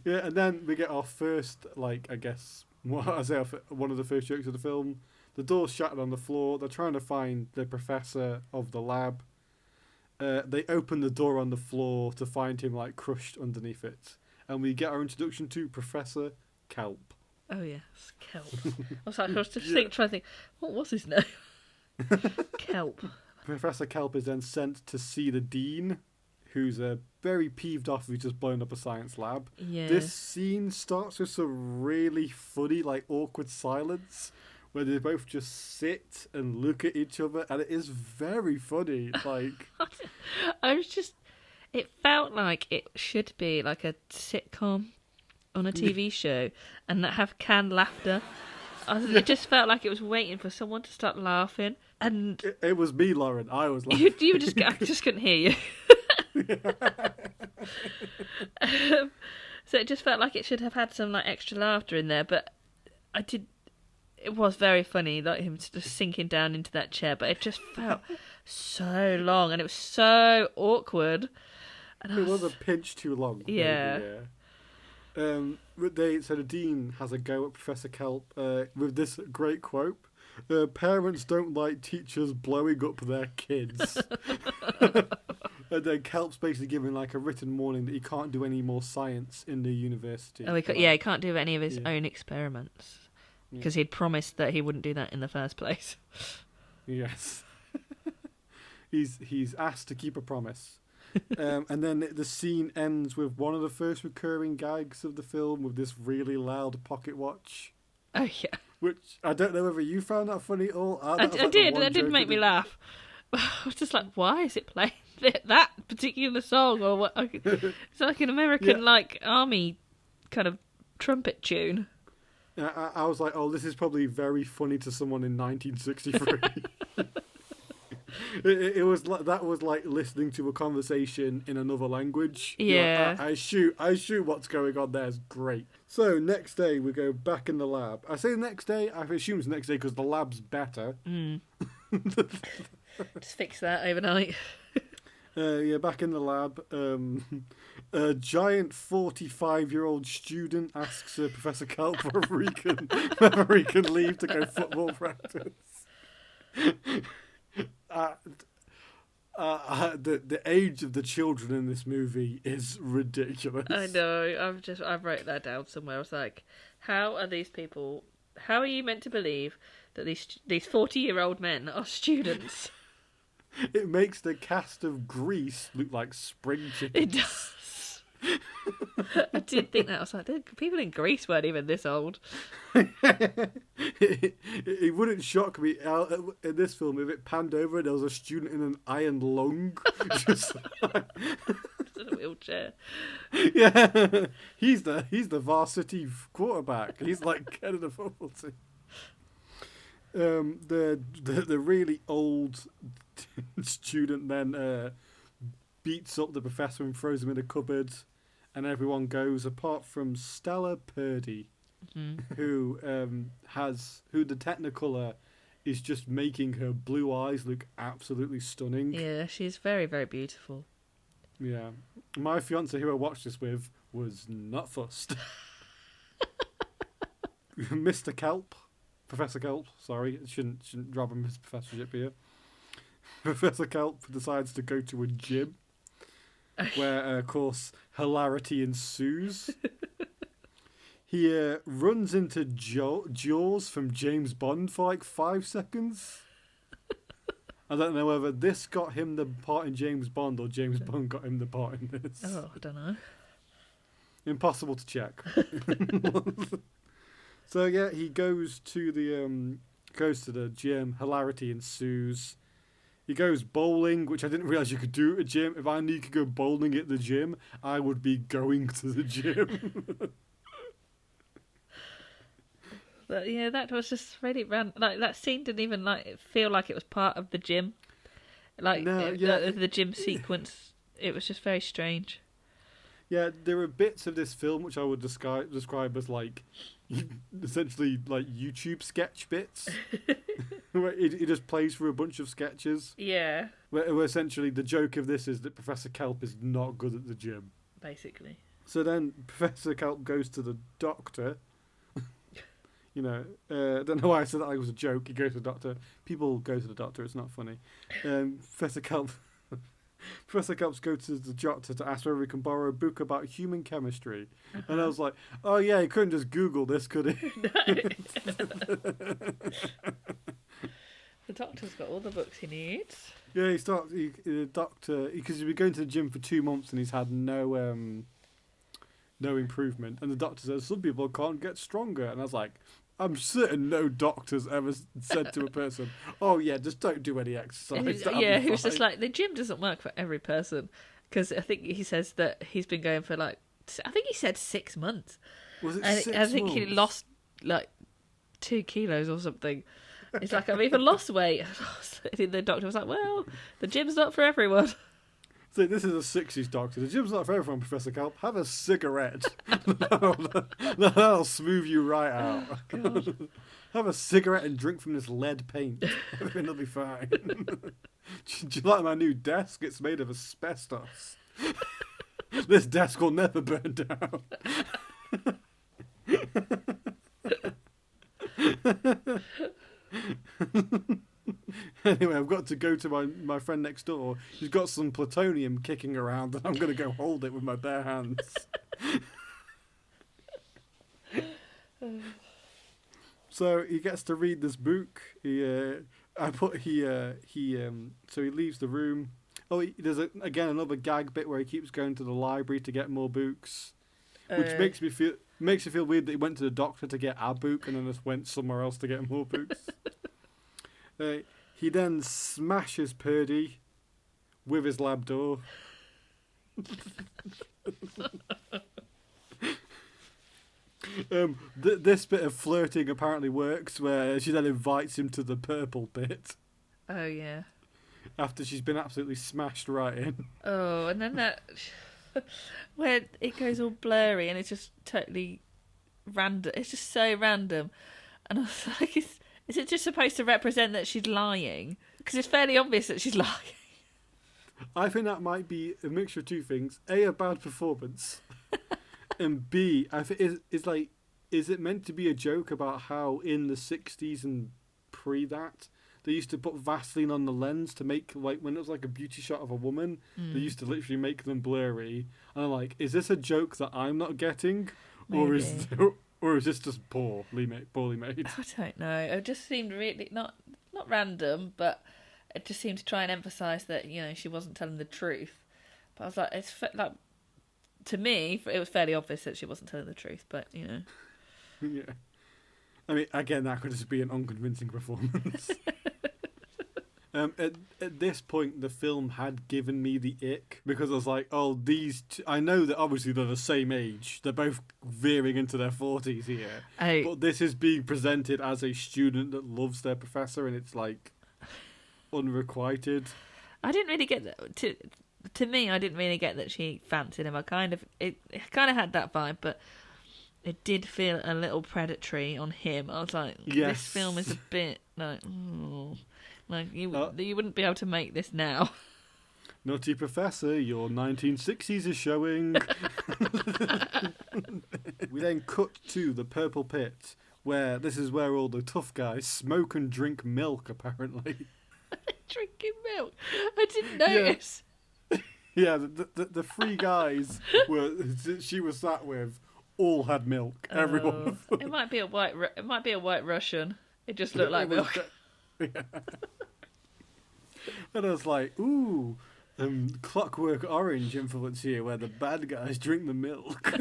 Yeah, and then we get our first, like, I guess, one of the first jokes of the film. The door's shattered on the floor. They're trying to find the professor of the lab. They open the door on the floor to find him, like, crushed underneath it. And we get our introduction to Professor Kelp. Oh, yes, Kelp. I was just trying to think, what was his name? Kelp. Professor Kelp is then sent to see the dean, who's very peeved off if he's just blown up a science lab. Yeah. This scene starts with some really funny, like, awkward silence, where they both just sit and look at each other, and it is very funny. Like, it felt like it should be like a sitcom on a TV show, and that have canned laughter. It just felt like it was waiting for someone to start laughing, and it was me, Lauren. I was laughing. you were I just couldn't hear you. So it just felt like it should have had some like extra laughter in there, but it was very funny, like him just sinking down into that chair, but it just felt so long and it was so awkward. And it was a pinch too long. Yeah. Maybe, so the dean has a go at Professor Kelp with this great quote: "Parents don't like teachers blowing up their kids." And then Kelp's basically giving like a written warning that he can't do any more science in the university. Oh, he can't do any of his own experiments because he'd promised that he wouldn't do that in the first place. Yes. He's asked to keep a promise. And then the scene ends with one of the first recurring gags of the film with this really loud pocket watch. Oh, yeah. Which I don't know whether you found that funny at all. I did. That did make me laugh. I was just like, why is it playing that particular song? Or what? It's like an American like army kind of trumpet tune. I was like, oh, this is probably very funny to someone in 1963. It was like that was like listening to a conversation in another language. Yeah, like, I shoot what's going on there is great. So next day we go back in the lab. I say next day. I assume it's next day because the lab's better. Just fix that overnight. Back in the lab. A giant 45-year-old student asks Professor Kelp whether he can leave to go football practice. The age of the children in this movie is ridiculous. I know. I've wrote that down somewhere. I was like, how are these people? How are you meant to believe that these 40-year-old men are students? It makes the cast of Grease look like spring chickens. It does. I did think that. I was like, people in Greece weren't even this old. It wouldn't shock me in this film if it panned over and there was a student in an iron lung. Just in a wheelchair. Yeah. He's the varsity quarterback. He's like head of the football team. The really old student then beats up the professor and throws him in a cupboard, and everyone goes apart from Stella Purdy, who the Technicolor is just making her blue eyes look absolutely stunning. Yeah, she's very, very beautiful. Yeah, my fiance, who I watched this with, was not fussed. Mr. Kelp. Professor Kelp, sorry, shouldn't rob him his professorship here. Professor Kelp decides to go to a gym, where, of course, hilarity ensues. He runs into Jaws from James Bond for like 5 seconds. I don't know whether this got him the part in James Bond or James Bond got him the part in this. Oh, I don't know. Impossible to check. So yeah, he goes to the gym. Hilarity ensues. He goes bowling, which I didn't realise you could do at a gym. If I knew you could go bowling at the gym, I would be going to the gym. But yeah, that was just really random. Like, that scene didn't even feel like it was part of the gym. Like, No, the gym sequence, it was just very strange. Yeah, there are bits of this film which I would describe as like essentially like YouTube sketch bits. Where it just plays through a bunch of sketches. Yeah. Where essentially the joke of this is that Professor Kelp is not good at the gym. Basically. So then Professor Kelp goes to the doctor. You know, I don't know why I said that like it was a joke. He goes to the doctor. People go to the doctor. It's not funny. Professor Kelp go to the doctor to ask whether he can borrow a book about human chemistry. And I was like, oh yeah, he couldn't just Google this, could he? The doctor's got all the books he needs. Yeah, the doctor, because he's been going to the gym for 2 months and he's had no improvement. And the doctor says, some people can't get stronger. And I was like, I'm certain no doctor's ever said to a person, oh yeah, just don't do any exercise. Yeah, he was just like, the gym doesn't work for every person. Because I think he says that he's been going for I think he said 6 months. Was it and 6 I think months? he lost 2 kilos or something. It's like, I've even lost weight. And the doctor was like, well, the gym's not for everyone. So this is a 60s doctor. The gym's not for everyone, Professor Kelp. Have a cigarette. That'll smooth you right out. Oh, Have a cigarette and drink from this lead paint. Everything will be fine. Do you like my new desk? It's made of asbestos. This desk will never burn down. Anyway, I've got to go to my friend next door. He's got some plutonium kicking around and I'm going to go hold it with my bare hands. So he gets to read this book. So he leaves the room. Oh, there's again another gag bit where he keeps going to the library to get more books, which makes me feel weird that he went to the doctor to get a book and then just went somewhere else to get more books. He then smashes Purdy with his lab door. This bit of flirting apparently works, where she then invites him to the purple pit. Oh, yeah. After she's been absolutely smashed right in. Oh, and then that... where it goes all blurry and it's just totally random. It's just so random. And I was like, is it just supposed to represent that she's lying? Because it's fairly obvious that she's lying. I think that might be a mixture of two things. A bad performance. And B, I think is it meant to be a joke about how in the 60s and pre that, they used to put Vaseline on the lens to make, like, when it was like a beauty shot of a woman, they used to literally make them blurry. And I'm like, is this a joke that I'm not getting? Maybe. Or is this just poorly made? I don't know. It just seemed really not random, but it just seemed to try and emphasise that, you know, she wasn't telling the truth. But I was like, to me, it was fairly obvious that she wasn't telling the truth. But you know, yeah. I mean, again, that could just be an unconvincing performance. At this point, the film had given me the ick, because I was like, oh, I know that obviously they're the same age. They're both veering into their 40s here. But this is being presented as a student that loves their professor, and it's like unrequited. I didn't really get that. To me, I didn't really get that she fancied him. It kind of had that vibe, but it did feel a little predatory on him. I was like, yes. This film is a bit like, oh, like you wouldn't be able to make this now. Nutty Professor, your 1960s is showing. We then cut to the purple pit, where this is where all the tough guys smoke and drink milk, apparently. Drinking milk? I didn't notice. Yeah, the three guys she was sat with all had milk. Every one of them. It might be a white Russian. It just looked like milk. Yeah. And I was like, ooh, Clockwork Orange influence here, where the bad guys drink the milk.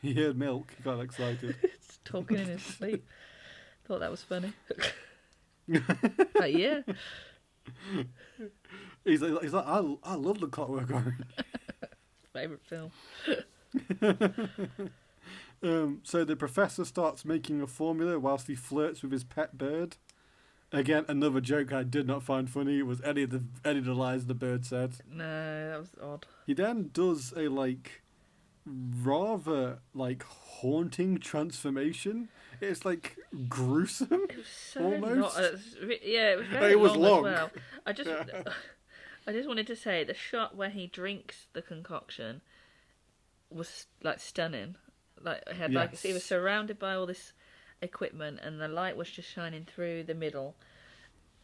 He heard milk. He got excited. He's talking in his sleep. Thought that was funny. Yeah. He's like, I love the Clockwork Orange. Favorite film. So the professor starts making a formula whilst he flirts with his pet bird. Again, another joke I did not find funny was any of the lines the bird said. No, that was odd. He then does a rather haunting transformation. It's gruesome. It was so almost. it was very It was long long. as well. I just wanted to say the shot where he drinks the concoction was stunning. He was surrounded by all this equipment and the light was just shining through the middle.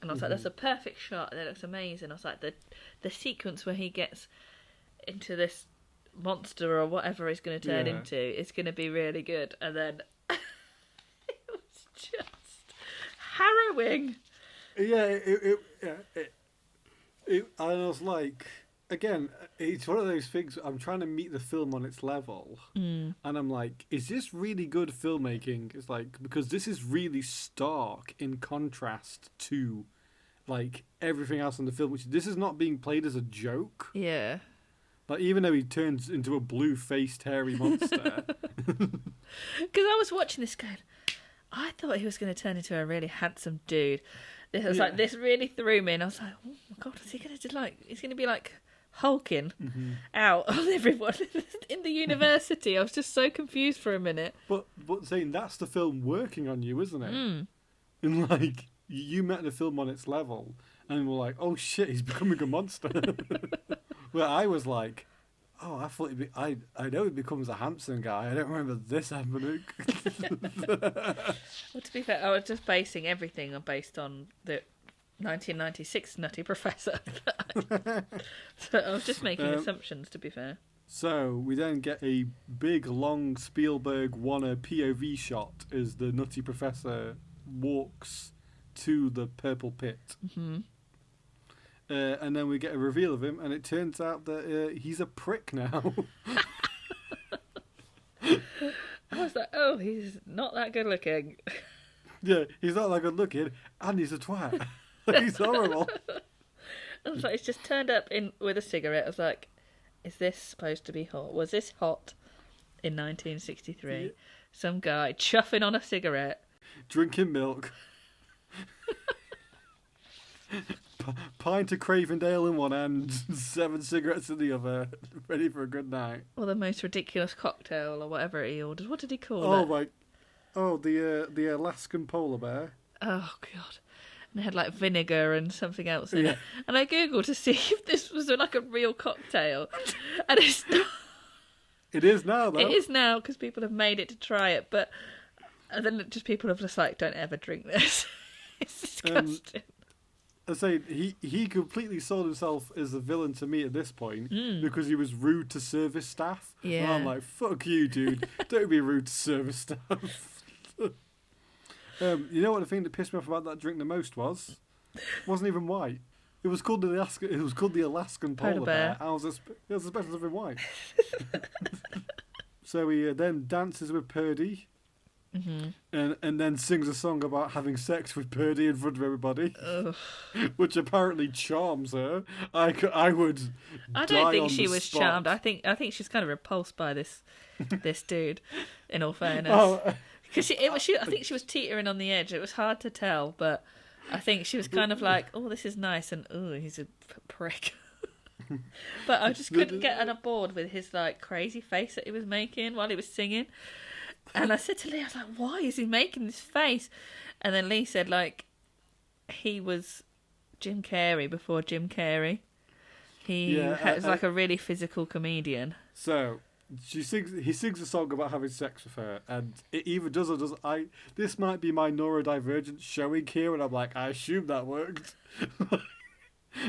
And I was like, that's a perfect shot. That looks amazing. I was like, the sequence where he gets into this monster or whatever he's going to turn into is going to be really good. And then it was just harrowing. Yeah, I was like, again, it's one of those things. I'm trying to meet the film on its level, and I'm like, is this really good filmmaking? It's because this is really stark in contrast to everything else in the film, which this is not being played as a joke. Yeah. Even though he turns into a blue-faced hairy monster. Because I was watching this going, I thought he was going to turn into a really handsome dude. This was this really threw me, and I was like, oh my god, is he going to do he's going to be hulking out on everyone in the university? I was just so confused for a minute. But saying that's the film working on you, isn't it? And you met the film on its level, and we're like, oh shit, he's becoming a monster. Well, I was like, oh, I thought I know he becomes a handsome guy. I don't remember this happening. Well, to be fair, I was just basing everything based on the 1996 Nutty Professor. So I was just making assumptions, to be fair. So we then get a big, long Spielberg-Warner POV shot as the Nutty Professor walks to the purple pit. Mm-hmm. And then we get a reveal of him, and it turns out that he's a prick now. I was like, oh, he's not that good looking. Yeah, he's not that good looking, and he's a twat. He's horrible. I was like, he's just turned up with a cigarette. I was like, is this supposed to be hot? Was this hot in 1963? Yeah. Some guy chuffing on a cigarette. Drinking milk. Pint of Cravendale in one hand, 7 cigarettes in the other, ready for a good night. Or the most ridiculous cocktail, or whatever he ordered. What did he call it? The Alaskan polar bear. Oh god! And it had vinegar and something else in it. And I googled to see if this was a real cocktail, and it's not. It is now, though. It is now because people have made it to try it, but then just people have just don't ever drink this. It's disgusting. I say he completely sold himself as a villain to me at this point because he was rude to service staff. Yeah. And I'm like, fuck you, dude. Don't be rude to service staff. You know what the thing that pissed me off about that drink the most was? It wasn't even white. It was called the Alaskan polar bear. I was expecting something white. So he then dances with Purdy. Mm-hmm. And then sings a song about having sex with Purdy in front of everybody, which apparently charms her. I don't think she was charmed. I think she's kind of repulsed by this dude. In all fairness, because I think she was teetering on the edge. It was hard to tell, but I think she was kind of like, "Oh, this is nice," and "Oh, he's a prick." But I just couldn't get on board with his crazy face that he was making while he was singing. And I said to Lee, I was like, why is he making this face? And then Lee said, he was Jim Carrey before Jim Carrey. He was a really physical comedian. So he sings a song about having sex with her, and it either does or doesn't. This might be my neurodivergence showing here, and I'm like, I assume that worked.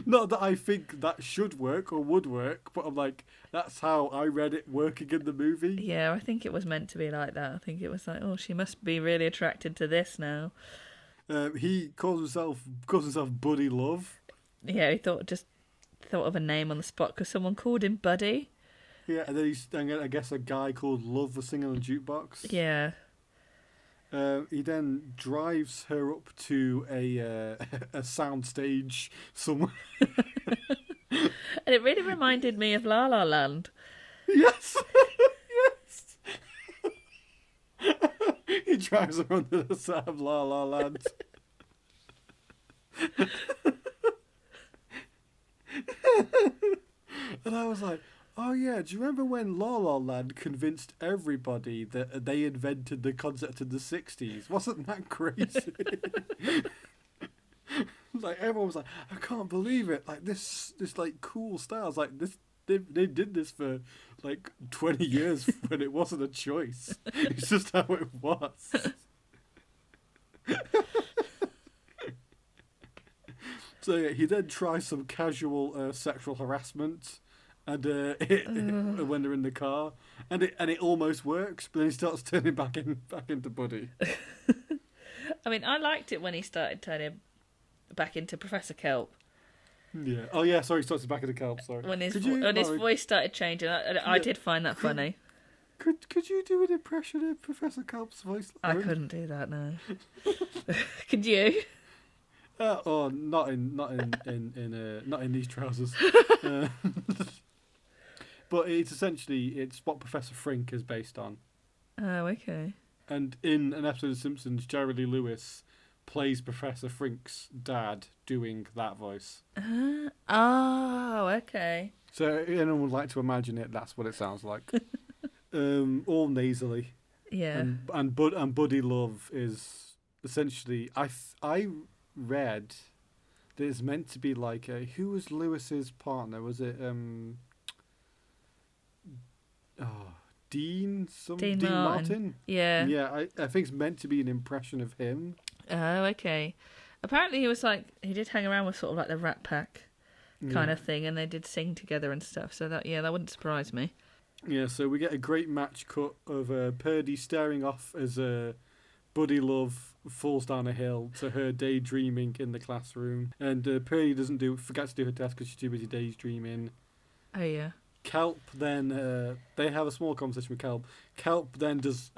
Not that I think that should work or would work, but I'm like, that's how I read it working in the movie. Yeah, I think it was meant to be like that. I think it was like, oh, she must be really attracted to this now. He calls himself Buddy Love. Yeah, he thought of a name on the spot because someone called him Buddy. Yeah, and then I guess a guy called Love was singing on the jukebox. Yeah. He then drives her up to a soundstage somewhere. And it really reminded me of La La Land. Yes, yes. He drives her under the set of La La Land. And I was like, oh yeah, do you remember when La La Land convinced everybody that they invented the concept in the 60s? Wasn't that crazy? Like, everyone was like, I can't believe it. Like, this like cool style. It's like, this, they did this for like 20 years when it wasn't a choice. It's just how it was. So yeah, he then tries some casual sexual harassment, and when they're in the car, and it almost works, but then he starts turning back into Buddy. I mean, I liked it when he started turning back into Professor Kelp. Yeah. Oh yeah. Sorry, he starts back into Kelp. Sorry. When his voice started changing, I did find that funny. Could you do an impression of Professor Kelp's voice? I couldn't do that. No. Could you? Not in these trousers. But it's what Professor Frink is based on. Oh, okay. And in an episode of Simpsons, Jerry Lee Lewis plays Professor Frink's dad doing that voice. Oh, okay. So anyone would like to imagine it, that's what it sounds like. All nasally. Yeah. And Buddy Love is essentially, I read that it's meant to be like who was Lewis's partner? Was it Dean Martin? Yeah. Yeah, I think it's meant to be an impression of him. Oh, okay. Apparently he did hang around with sort of like the Rat Pack kind of thing, and they did sing together and stuff, so that wouldn't surprise me. Yeah, so we get a great match cut of Purdy staring off as Buddy Love falls down a hill to her daydreaming in the classroom, and Purdy forgets to do her test because she's too busy daydreaming. Oh yeah. Kelp then they have a small conversation with Kelp. Kelp then does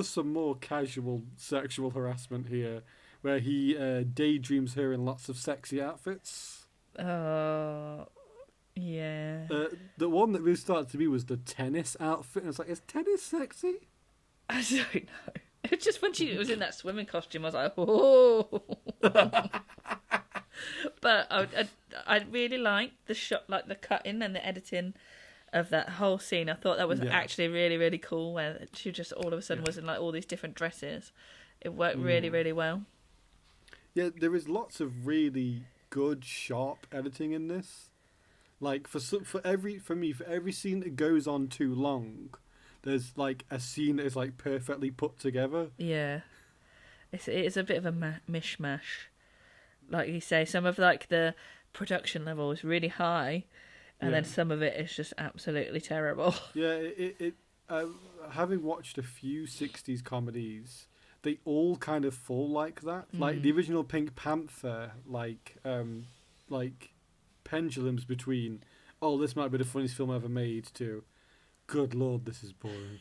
some more casual sexual harassment here, where he daydreams her in lots of sexy outfits. Oh, yeah. The one that really started to me was the tennis outfit, and it's like, is tennis sexy? I don't know. It's just when she was in that swimming costume, I was like, oh. But I really liked the shot, like the cutting and the editing of that whole scene. I thought that was actually really, really cool, where she just all of a sudden was in like all these different dresses. It worked really, really well. Yeah, there is lots of really good, sharp editing in this. Like for every scene that goes on too long, there's like a scene that is like perfectly put together. Yeah, it's a bit of a mishmash. Like you say, some of like the production level is really high, and then some of it is just absolutely terrible. Yeah, having watched a few 60s comedies, they all kind of fall like that. Like the original Pink Panther, like pendulums between, oh, this might be the funniest film ever made, to, good lord, this is boring.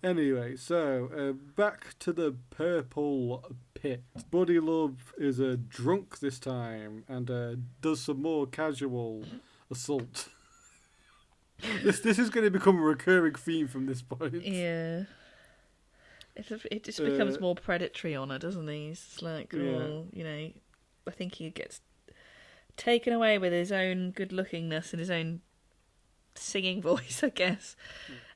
Anyway, so back to the purple pit. Buddy Love is a drunk this time and does some more casual assault. This is going to become a recurring theme from this point. Yeah. It just becomes more predatory on her, doesn't he? It's like, I think he gets taken away with his own good-lookingness and his own singing voice, I guess,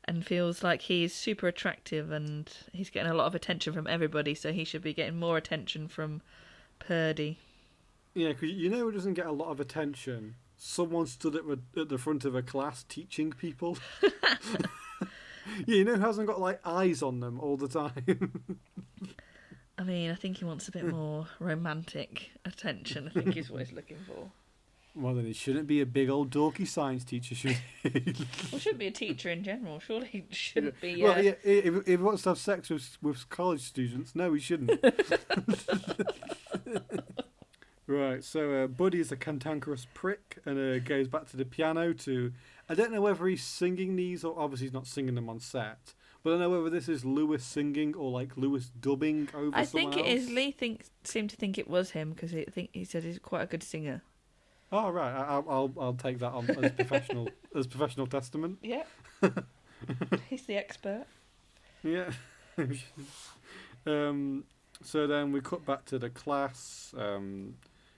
and feels like he's super attractive and he's getting a lot of attention from everybody, so he should be getting more attention from Purdy. Yeah, because who doesn't get a lot of attention? Someone stood at the front of a class teaching people. Yeah, who hasn't got like eyes on them all the time? I mean, I think he wants a bit more romantic attention. I think he's what he's looking for. Well, then he shouldn't be a big old dorky science teacher, should he? Well, shouldn't be a teacher in general. Surely he shouldn't be... Well, yeah, if he wants to have sex with college students, no, he shouldn't. Right, so Buddy's a cantankerous prick and goes back to the piano to... I don't know whether he's singing these, or obviously he's not singing them on set, but I don't know whether this is Lewis singing or like Lewis dubbing over I someone think it else. is. Lee seemed to think it was him because he said he's quite a good singer. Oh, right, I'll take that on as professional testament. Yeah. He's the expert. Yeah. So then we cut back to the class.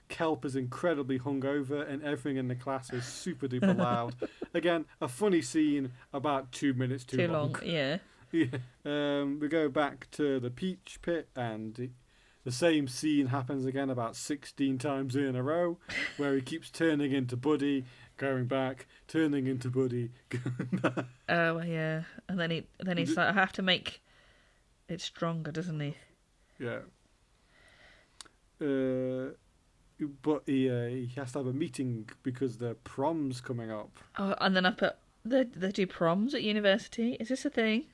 Kelp is incredibly hungover and everything in the class is super duper loud. Again, a funny scene about 2 minutes too long. Yeah. Yeah. We go back to the peach pit and the same scene happens again about 16 times in a row where he keeps turning into Buddy, going back, turning into Buddy, going back. Oh, yeah. And then he's like, I have to make it stronger, doesn't he? Yeah. But he has to have a meeting because the prom's coming up. Oh, and then I put, they do proms at university? Is this a thing?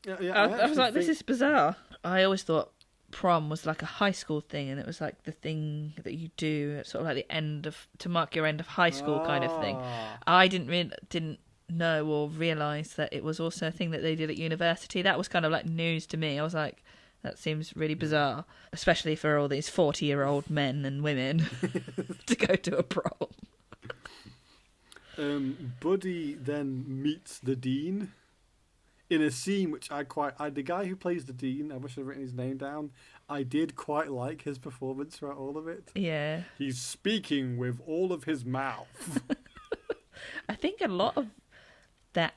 Yeah, I was like, this is bizarre. I always thought prom was like a high school thing, and it was like the thing that you do at sort of like the end of, to mark your end of high school kind of thing. I didn't know or realise that it was also a thing that they did at university. That was kind of like news to me. I was like, that seems really bizarre, especially for all these 40-year-old men and women to go to a prom. Buddy then meets the dean in a scene which the guy who plays the dean, I wish I'd written his name down, I did quite like his performance throughout all of it. Yeah. He's speaking with all of his mouth. I think a lot of that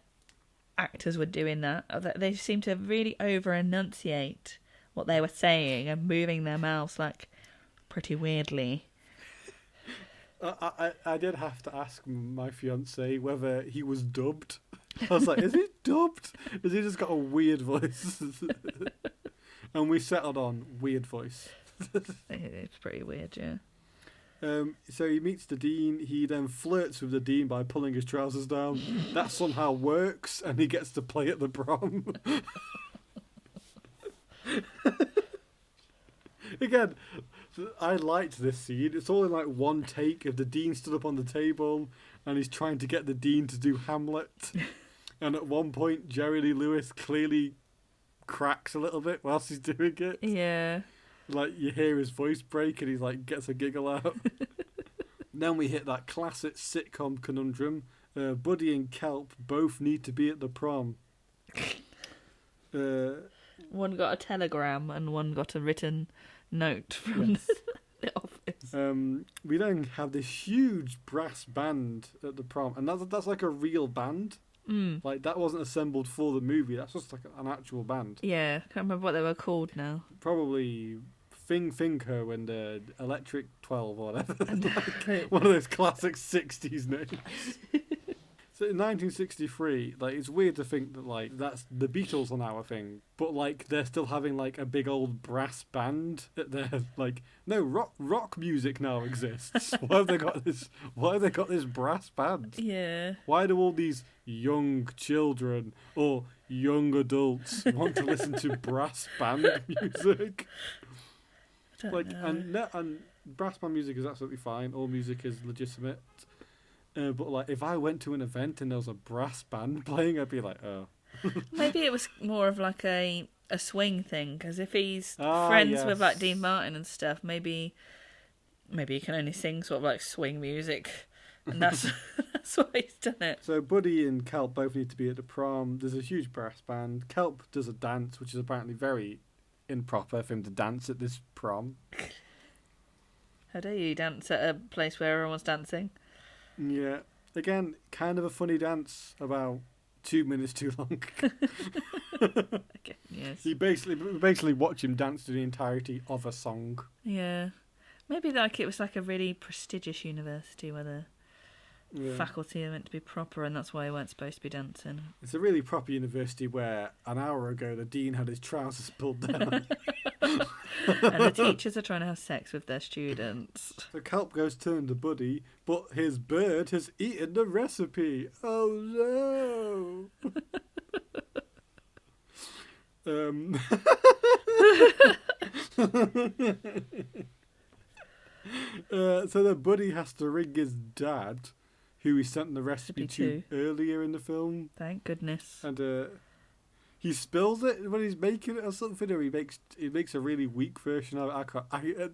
actors were doing that. They seemed to really over-enunciate what they were saying and moving their mouths like pretty weirdly. I did have to ask my fiancé whether he was dubbed. I was like, is he dubbed? Has he just got a weird voice? And we settled on weird voice. It's pretty weird, yeah. So he meets the dean. He then flirts with the dean by pulling his trousers down. That somehow works, and he gets to play at the prom. Again, I liked this scene. It's all in like one take of the dean stood up on the table, and he's trying to get the dean to do Hamlet. And at one point, Jerry Lee Lewis clearly cracks a little bit whilst he's doing it. Yeah. Like, you hear his voice break and he's like, gets a giggle out. Then we hit that classic sitcom conundrum. Buddy and Kelp both need to be at the prom. One got a telegram and one got a written note from the office. We then have this huge brass band at the prom. And that's like a real band. Mm. Like, that wasn't assembled for the movie. That's just like an actual band. Yeah, can't remember what they were called now. Probably Finco and Electric 12 or whatever. Like, one of those classic 60s names. So in 1963, like, it's weird to think that like that's the Beatles are now a thing, but like they're still having like a big old brass band at their like no rock music now exists. Why have they got this brass band? Yeah. Why do all these young children or young adults want to listen to brass band music? I don't know. And brass band music is absolutely fine. All music is legitimate. But like, if I went to an event and there was a brass band playing, I'd be like, oh. Maybe it was more of like a swing thing, because if he's friends with like Dean Martin and stuff, maybe he can only sing sort of like swing music, and that's why he's done it. So Buddy and Kelp both need to be at the prom. There's a huge brass band. Kelp does a dance, which is apparently very improper for him to dance at this prom. How dare you dance at a place where everyone's dancing? Yeah. Again, kind of a funny dance, about 2 minutes too long. Okay, yes. You basically watch him dance to the entirety of a song. Yeah. Maybe like it was like a really prestigious university where faculty are meant to be proper, and that's why they weren't supposed to be dancing. It's a really proper university where an hour ago the dean had his trousers pulled down. And the teachers are trying to have sex with their students. So Kelp goes turn to Buddy, but his bird has eaten the recipe. Oh no! So then Buddy has to ring his dad, who he sent the recipe to earlier in the film. Thank goodness. And he spills it when he's making it or something, or he makes a really weak version of it.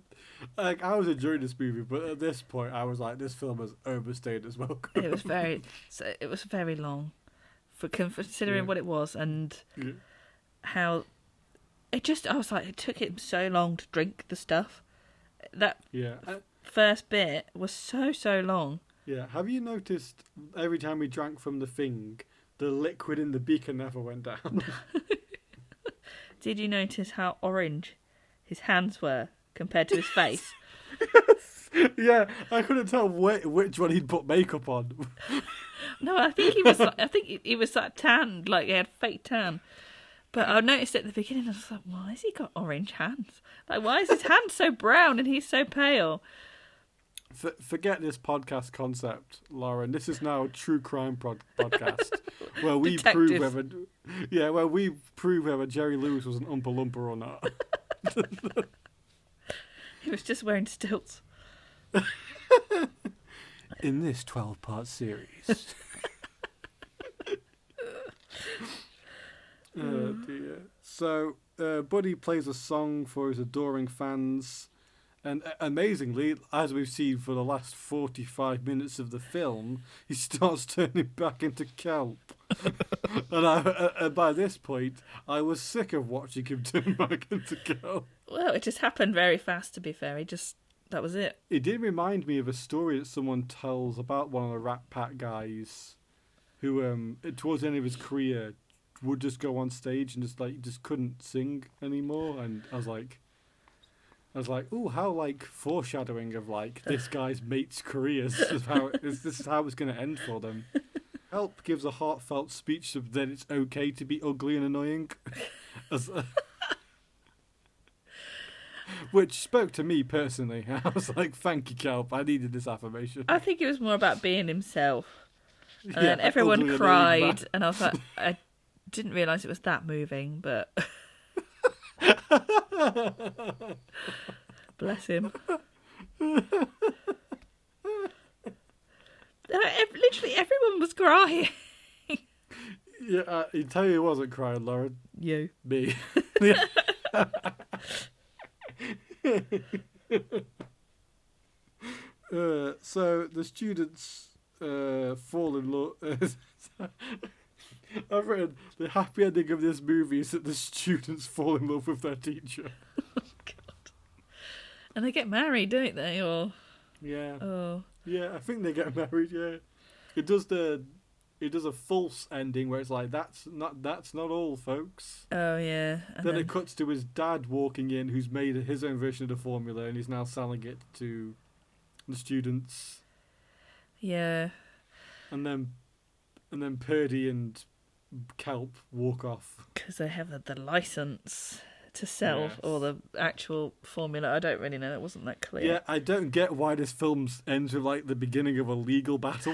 I was enjoying this movie, but at this point I was like, this film has overstayed its welcome. It was very long, for considering what it was and how it just. I was like, it took him so long to drink the stuff. That first bit was so long. Yeah. Have you noticed every time he drank from the thing, the liquid in the beaker never went down? Did you notice how orange his hands were compared to his face? Yeah, I couldn't tell which one he'd put makeup on. No, I think he was like tanned, like he had fake tan. But I noticed at the beginning, I was like, why has he got orange hands? Like, why is his hand so brown and he's so pale? Forget this podcast concept, Lauren. This is now a true crime podcast where we prove whether Jerry Lewis was an Oompa Loompa or not. He was just wearing stilts. In this 12-part series. Oh dear. So Buddy plays a song for his adoring fans. And amazingly, as we've seen for the last 45 minutes of the film, he starts turning back into kelp. And by this point, I was sick of watching him turn back into kelp. Well, it just happened very fast, to be fair. That was it. It did remind me of a story that someone tells about one of the Rat Pack guys who, towards the end of his career, would just go on stage and just couldn't sing anymore. And I was like, ooh, how foreshadowing of this guy's mates' careers. This is how it's going to end for them. Help gives a heartfelt speech of that it's okay to be ugly and annoying, which spoke to me personally. I was like, thank you, Kelp. I needed this affirmation. I think it was more about being himself, and then everyone cried, and I was like, I didn't realise it was that moving, but. Bless him. Literally everyone was crying. Yeah, you tell you who wasn't crying, Lauren. You. Me. So the students fall in love. I've written the happy ending of this movie is that the students fall in love with their teacher. Oh, God. And they get married, don't they? Or yeah. Oh. Yeah, I think they get married. Yeah. It does a false ending where it's like that's not all, folks. Oh yeah. And then it cuts to his dad walking in, who's made his own version of the formula, and he's now selling it to the students. Yeah. And then Purdy and Kelp walk off because they have the license to sell or the actual formula. I don't really know. It wasn't that clear. Yeah, I don't get why this film ends with the beginning of a legal battle.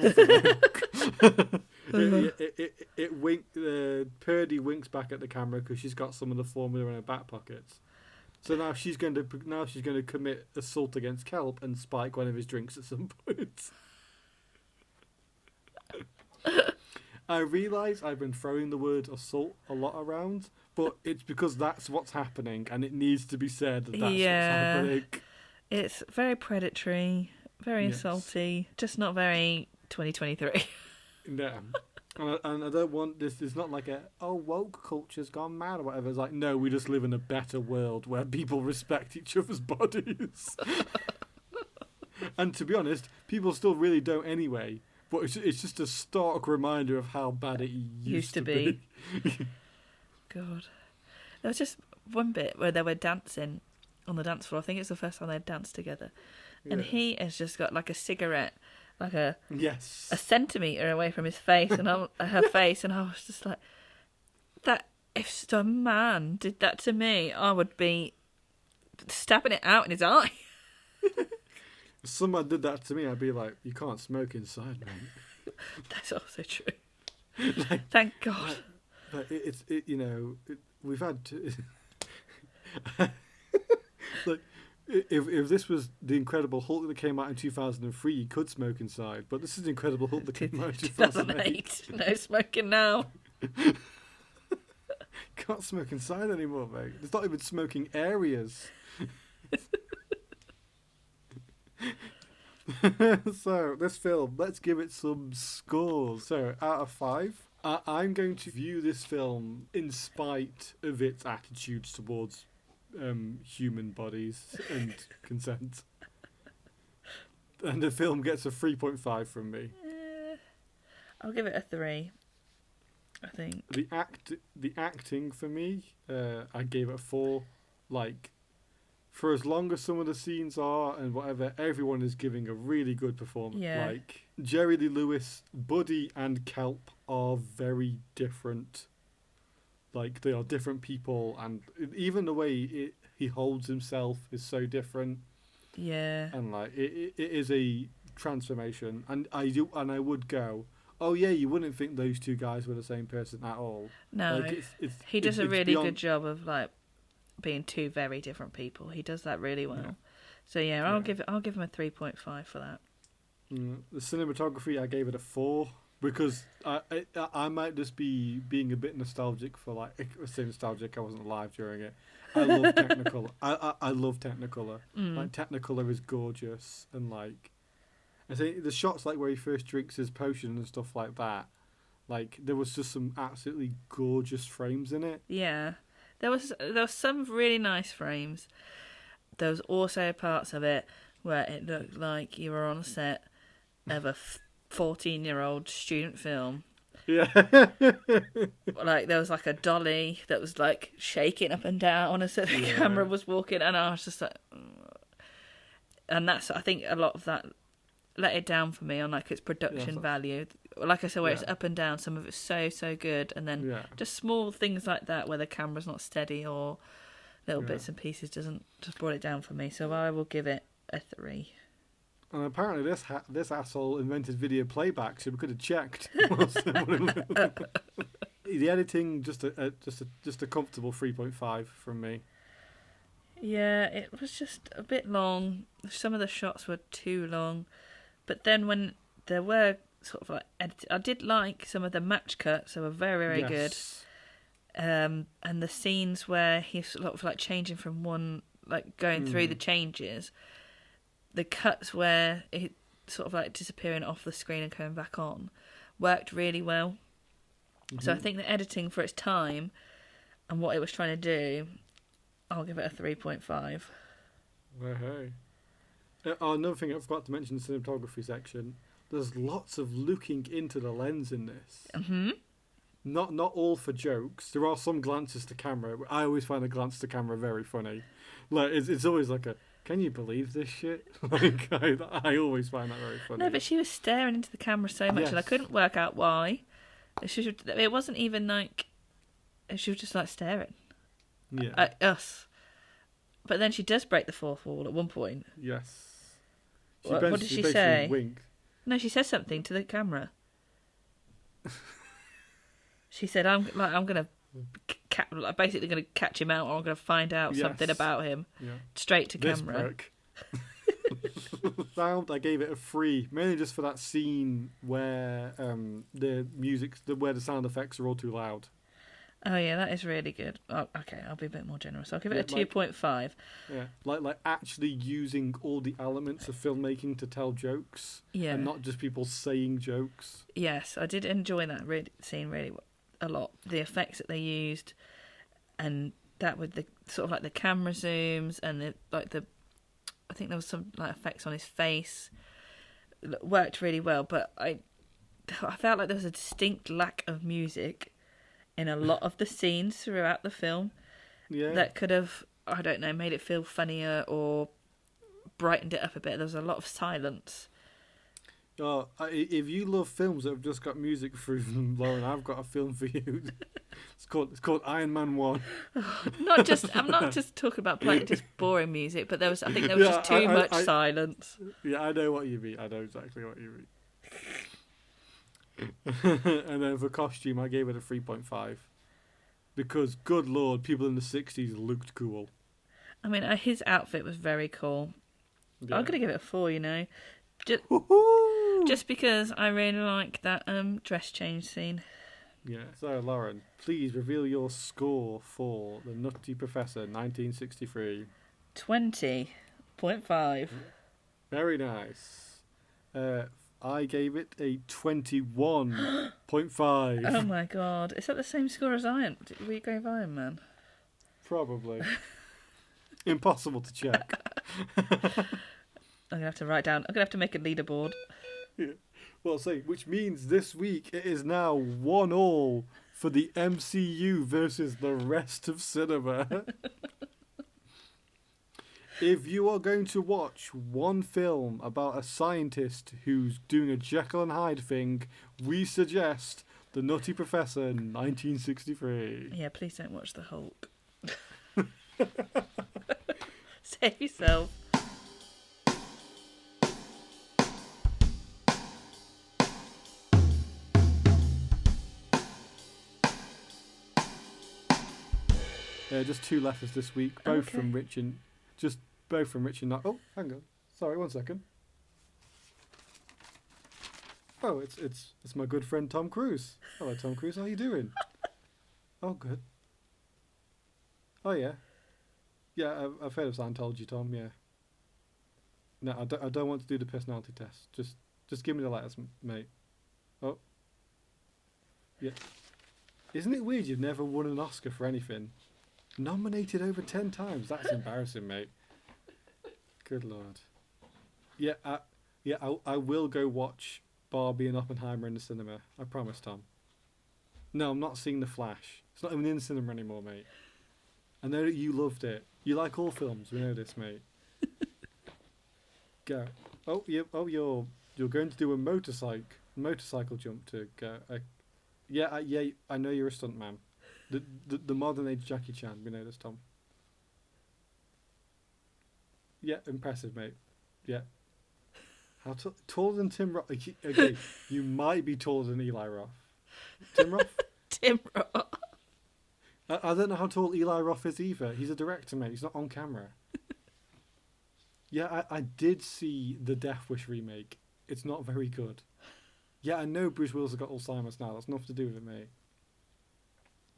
Purdy winks back at the camera because she's got some of the formula in her back pockets. So now she's going to commit assault against Kelp and spike one of his drinks at some point. I realise I've been throwing the word assault a lot around, but it's because that's what's happening, and it needs to be said that that's what's happening. It's very predatory, very assaulty, just not very 2023. No. And I don't want this. It's not like woke culture's gone mad or whatever. It's like, no, we just live in a better world where people respect each other's bodies. And to be honest, people still really don't anyway. But it's just a stark reminder of how bad it used to be. God. There was just one bit where they were dancing on the dance floor. I think it's the first time they'd danced together. Yeah. And he has just got a cigarette like a Yes. a centimetre away from his face and her face, and I was just like, that if some man did that to me, I would be stabbing it out in his eye. If someone did that to me, I'd be like, you can't smoke inside, mate. That's also true. Thank God. But we've had like, if this was the Incredible Hulk that came out in 2003, you could smoke inside. But this is the Incredible Hulk that came out in 2008. No smoking now. Can't smoke inside anymore, mate. There's not even smoking areas. So, this film, let's give it some scores. So, out of 5, I'm going to view this film in spite of its attitudes towards human bodies and consent. And the film gets a 3.5 from me. I'll give it a 3. I think the acting for me, I gave it a 4. Like, for as long as some of the scenes are and whatever, everyone is giving a really good performance. Yeah. Like, Jerry Lee Lewis, Buddy and Kelp are very different. Like, they are different people, and even the way he holds himself is so different. Yeah. And like, it is a transformation. And I would go, oh yeah, you wouldn't think those two guys were the same person at all. No, like, he does a really beyond... good job of like being two very different people. He does that really well. Yeah. So yeah, I'll give him a 3.5 for that. The cinematography, I gave it a 4 because I might just be being a bit nostalgic for like, I say nostalgic, I wasn't alive during it. I love Technicolor. I love Technicolor. Like, Technicolor is gorgeous, and like, I think the shots like where he first drinks his potion and stuff like that, like, there was just some absolutely gorgeous frames in it. Yeah, there was some really nice frames. There was also parts of it where it looked like you were on a set of a 14-year-old student film. Yeah. Like, there was like a dolly that was like shaking up and down as the camera was walking, and I was just like, and that's, I think a lot of that let it down for me on like its production value. Like I said, where it's up and down, some of it's so good, and then just small things like that where the camera's not steady or little bits and pieces just brought it down for me. So I will give it a 3. And apparently this asshole invented video playback, so we could have checked. The editing, just a comfortable 3.5 from me. Yeah, it was just a bit long. Some of the shots were too long. But then when there were sort of like I did like some of the match cuts. They were very good. And the scenes where he's sort of like changing from one, like going through the changes, the cuts where it sort of like disappearing off the screen and coming back on, worked really well. So I think the editing for its time and what it was trying to do, I'll give it a 3.5. Hey. Another thing I forgot to mention in the cinematography section, there's lots of looking into the lens in this. Not all for jokes. There are some glances to camera. I always find a glance to camera very funny. Like, it's always like a, can you believe this shit? Like, I always find that very funny. No, but she was staring into the camera so much, and I couldn't work out why. It wasn't even like, she was just like staring at us. But then she does break the fourth wall at one point. Yes. What did she say? Wink. No, she says something to the camera. She said, "I'm gonna, basically gonna catch him out, or I'm gonna find out something about him." Yeah. Straight to camera. Sound, I gave it a 3, mainly just for that scene where the music, where the sound effects are all too loud. Oh yeah, that is really good. Oh, okay, I'll be a bit more generous. I'll give it a 2.5. Yeah, like actually using all the elements of filmmaking to tell jokes, and not just people saying jokes. Yes, I did enjoy that scene really a lot. The effects that they used, and that with the sort of like the camera zooms and I think there was some like effects on his face. It worked really well, but I felt like there was a distinct lack of music in a lot of the scenes throughout the film that could have, I don't know, made it feel funnier or brightened it up a bit. There was a lot of silence. If you love films that have just got music through them, Lauren, I've got a film for you. It's called Iron Man 1. I'm not just talking about playing just boring music, but I think there was just too much silence. Yeah, I know what you mean. I know exactly what you mean. And then for costume, I gave it a 3.5 because, good lord, people in the 60s looked cool. I mean, his outfit was very cool. Yeah. I'm gonna give it a 4. Just because I really like that dress change scene. Yeah. So, Lauren, please reveal your score for The Nutty Professor 1963. 20.5. Very nice. I gave it a 21.5. Oh my god. Is that the same score as Iron? We gave Iron Man? Probably. Impossible to check. I'm going to have to write down. I'm going to have to make a leaderboard. Yeah. Well, which means this week it is now 1-1 for the MCU versus the rest of cinema. If you are going to watch one film about a scientist who's doing a Jekyll and Hyde thing, we suggest The Nutty Professor 1963. Yeah, please don't watch The Hulk. Save yourself. Just 2 letters this week, both from Rich and Oh, hang on. Sorry, 1 second. Oh, it's my good friend Tom Cruise. Hello, Tom Cruise. How are you doing? Oh, good. Oh, yeah. Yeah, I've heard of Scientology, Tom. Yeah. No, I don't want to do the personality test. Just give me the letters, mate. Oh. Yeah. Isn't it weird you've never won an Oscar for anything? Nominated over 10 times. That's embarrassing, mate. Good lord. Yeah, I will go watch Barbie and Oppenheimer in the cinema. I promise, Tom. No, I'm not seeing The Flash. It's not even in the cinema anymore, mate. I know that you loved it. You like all films. We know this, mate. Go. Oh, yeah. Oh, you're going to do a motorcycle jump to go. Yeah. I know you're a stuntman. The modern age Jackie Chan. We know this, Tom. Yeah, impressive, mate. Yeah. How taller than Tim Roth? Okay, you might be taller than Eli Roth. Tim Roth? Tim Roth. I don't know how tall Eli Roth is either. He's a director, mate. He's not on camera. Yeah, I did see the Death Wish remake. It's not very good. Yeah, I know Bruce Willis has got Alzheimer's now. That's nothing to do with it, mate.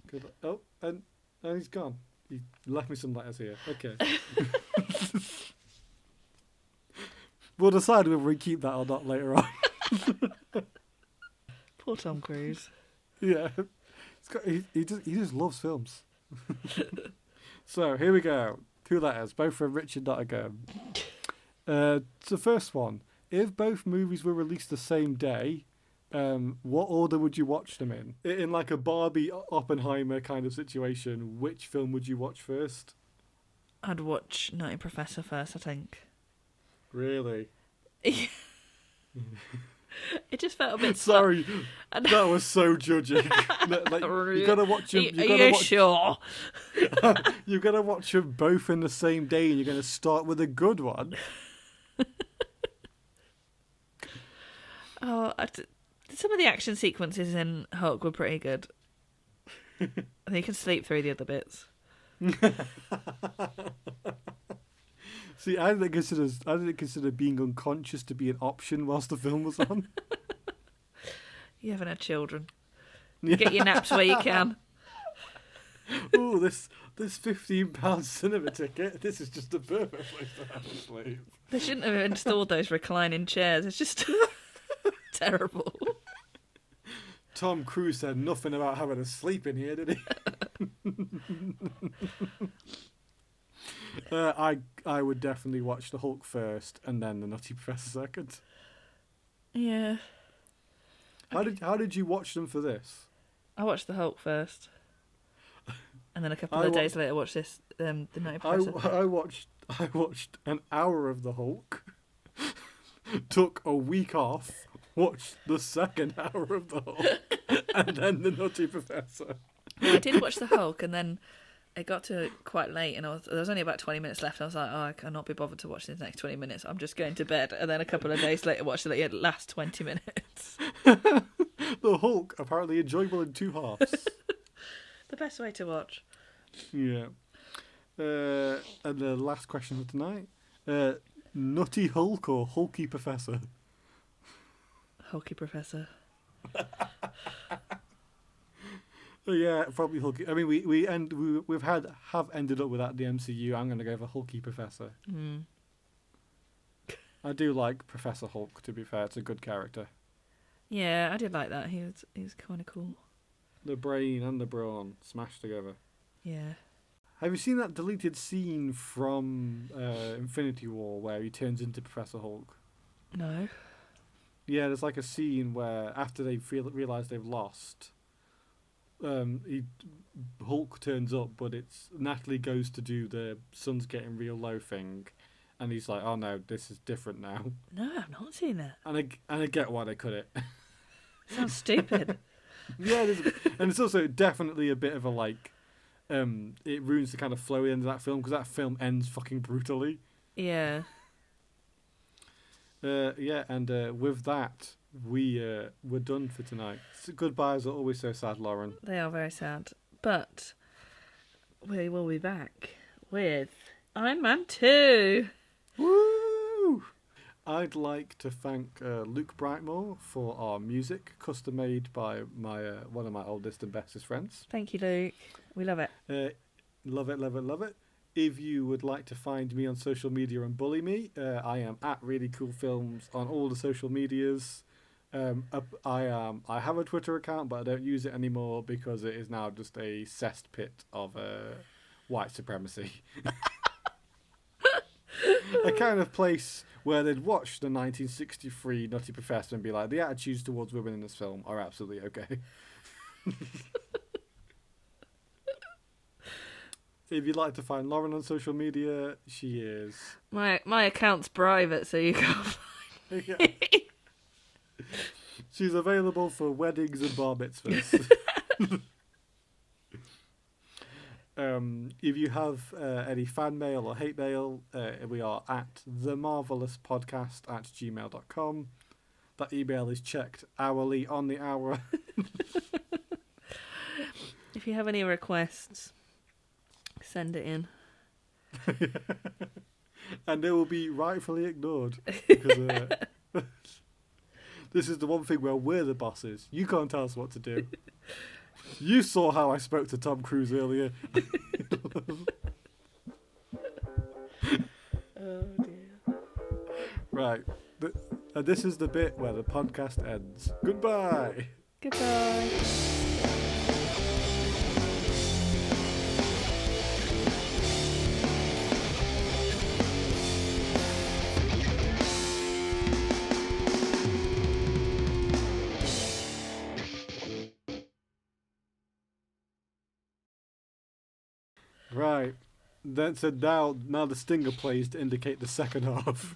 Good. Oh, and he's gone. He left me some letters here. Okay. We'll decide whether we keep that or not later on. Poor Tom Cruise. Yeah. He just loves films. So, here we go. 2 letters, both from Richard Nottingham. So the first one. If both movies were released the same day, what order would you watch them in? In like a Barbie Oppenheimer kind of situation, which film would you watch first? I'd watch Nutty Professor first, I think. Really? It just felt a bit... Sorry, that was so judging. You gotta watch them. Sure? You gotta watch them both in the same day, and you're gonna start with a good one. Some of the action sequences in Hulk were pretty good. And you can sleep through the other bits. See, I didn't consider being unconscious to be an option whilst the film was on. You haven't had children. Get your naps where you can. Oh, this £15 cinema ticket. This is just the perfect place to have a sleep. They shouldn't have installed those reclining chairs. It's just terrible. Tom Cruise said nothing about having a sleep in here, did he? I would definitely watch the Hulk first and then the Nutty Professor second. Yeah. How did you watch them for this? I watched the Hulk first, and then a couple of days later watched this the Nutty Professor. I watched an hour of the Hulk. Took a week off, watch the second hour of the Hulk and then the Nutty Professor. Well, I did watch the Hulk, and then it got to quite late, and there was only about 20 minutes left. I was like, oh, I cannot be bothered to watch these next 20 minutes. I'm just going to bed. And then a couple of days later, watched the last 20 minutes. The Hulk, apparently enjoyable in two halves. The best way to watch. Yeah. And the last question for tonight. Nutty Hulk or Hulky Professor? Hulky Professor. Yeah, probably Hulky. I mean, we've have ended up with that the MCU. I'm going to go for Hulky Professor. Mm. I do like Professor Hulk. To be fair, it's a good character. Yeah, I did like that. He was kind of cool. The brain and the brawn smashed together. Yeah. Have you seen that deleted scene from Infinity War where he turns into Professor Hulk? No. Yeah, there's like a scene where after they realise they've lost, Hulk turns up, but it's Natalie goes to do the sun's getting real low thing, and he's like, "Oh no, this is different now." No, I've not seen that. And I get why they cut it. Sounds stupid. Yeah, and it's also definitely a bit of a like, it ruins the kind of flow end of that film because that film ends fucking brutally. Yeah. Yeah, and with that, we're done for tonight. Goodbyes are always so sad, Lauren. They are very sad. But we will be back with Iron Man 2. Woo! I'd like to thank Luke Brightmore for our music, custom made by my one of my oldest and bestest friends. Thank you, Luke. We love it. Love it, love it, love it. If you would like to find me on social media and bully me, I am at Really Cool Films on all the social medias. I have a Twitter account, but I don't use it anymore because it is now just a cesspit of white supremacy. A kind of place where they'd watch the 1963 Nutty Professor and be like, the attitudes towards women in this film are absolutely okay. If you'd like to find Lauren on social media, she is... My account's private, so you can't find me. She's available for weddings and bar mitzvahs. If you have any fan mail or hate mail, we are at themarvellouspodcast@gmail.com. That email is checked hourly on the hour. If you have any requests, send it in. And they will be rightfully ignored. Because this is the one thing where we're the bosses. You can't tell us what to do. You saw how I spoke to Tom Cruise earlier. Oh dear. Right. This is the bit where the podcast ends. Goodbye. Goodbye. Right. Then so now the stinger plays to indicate the second half.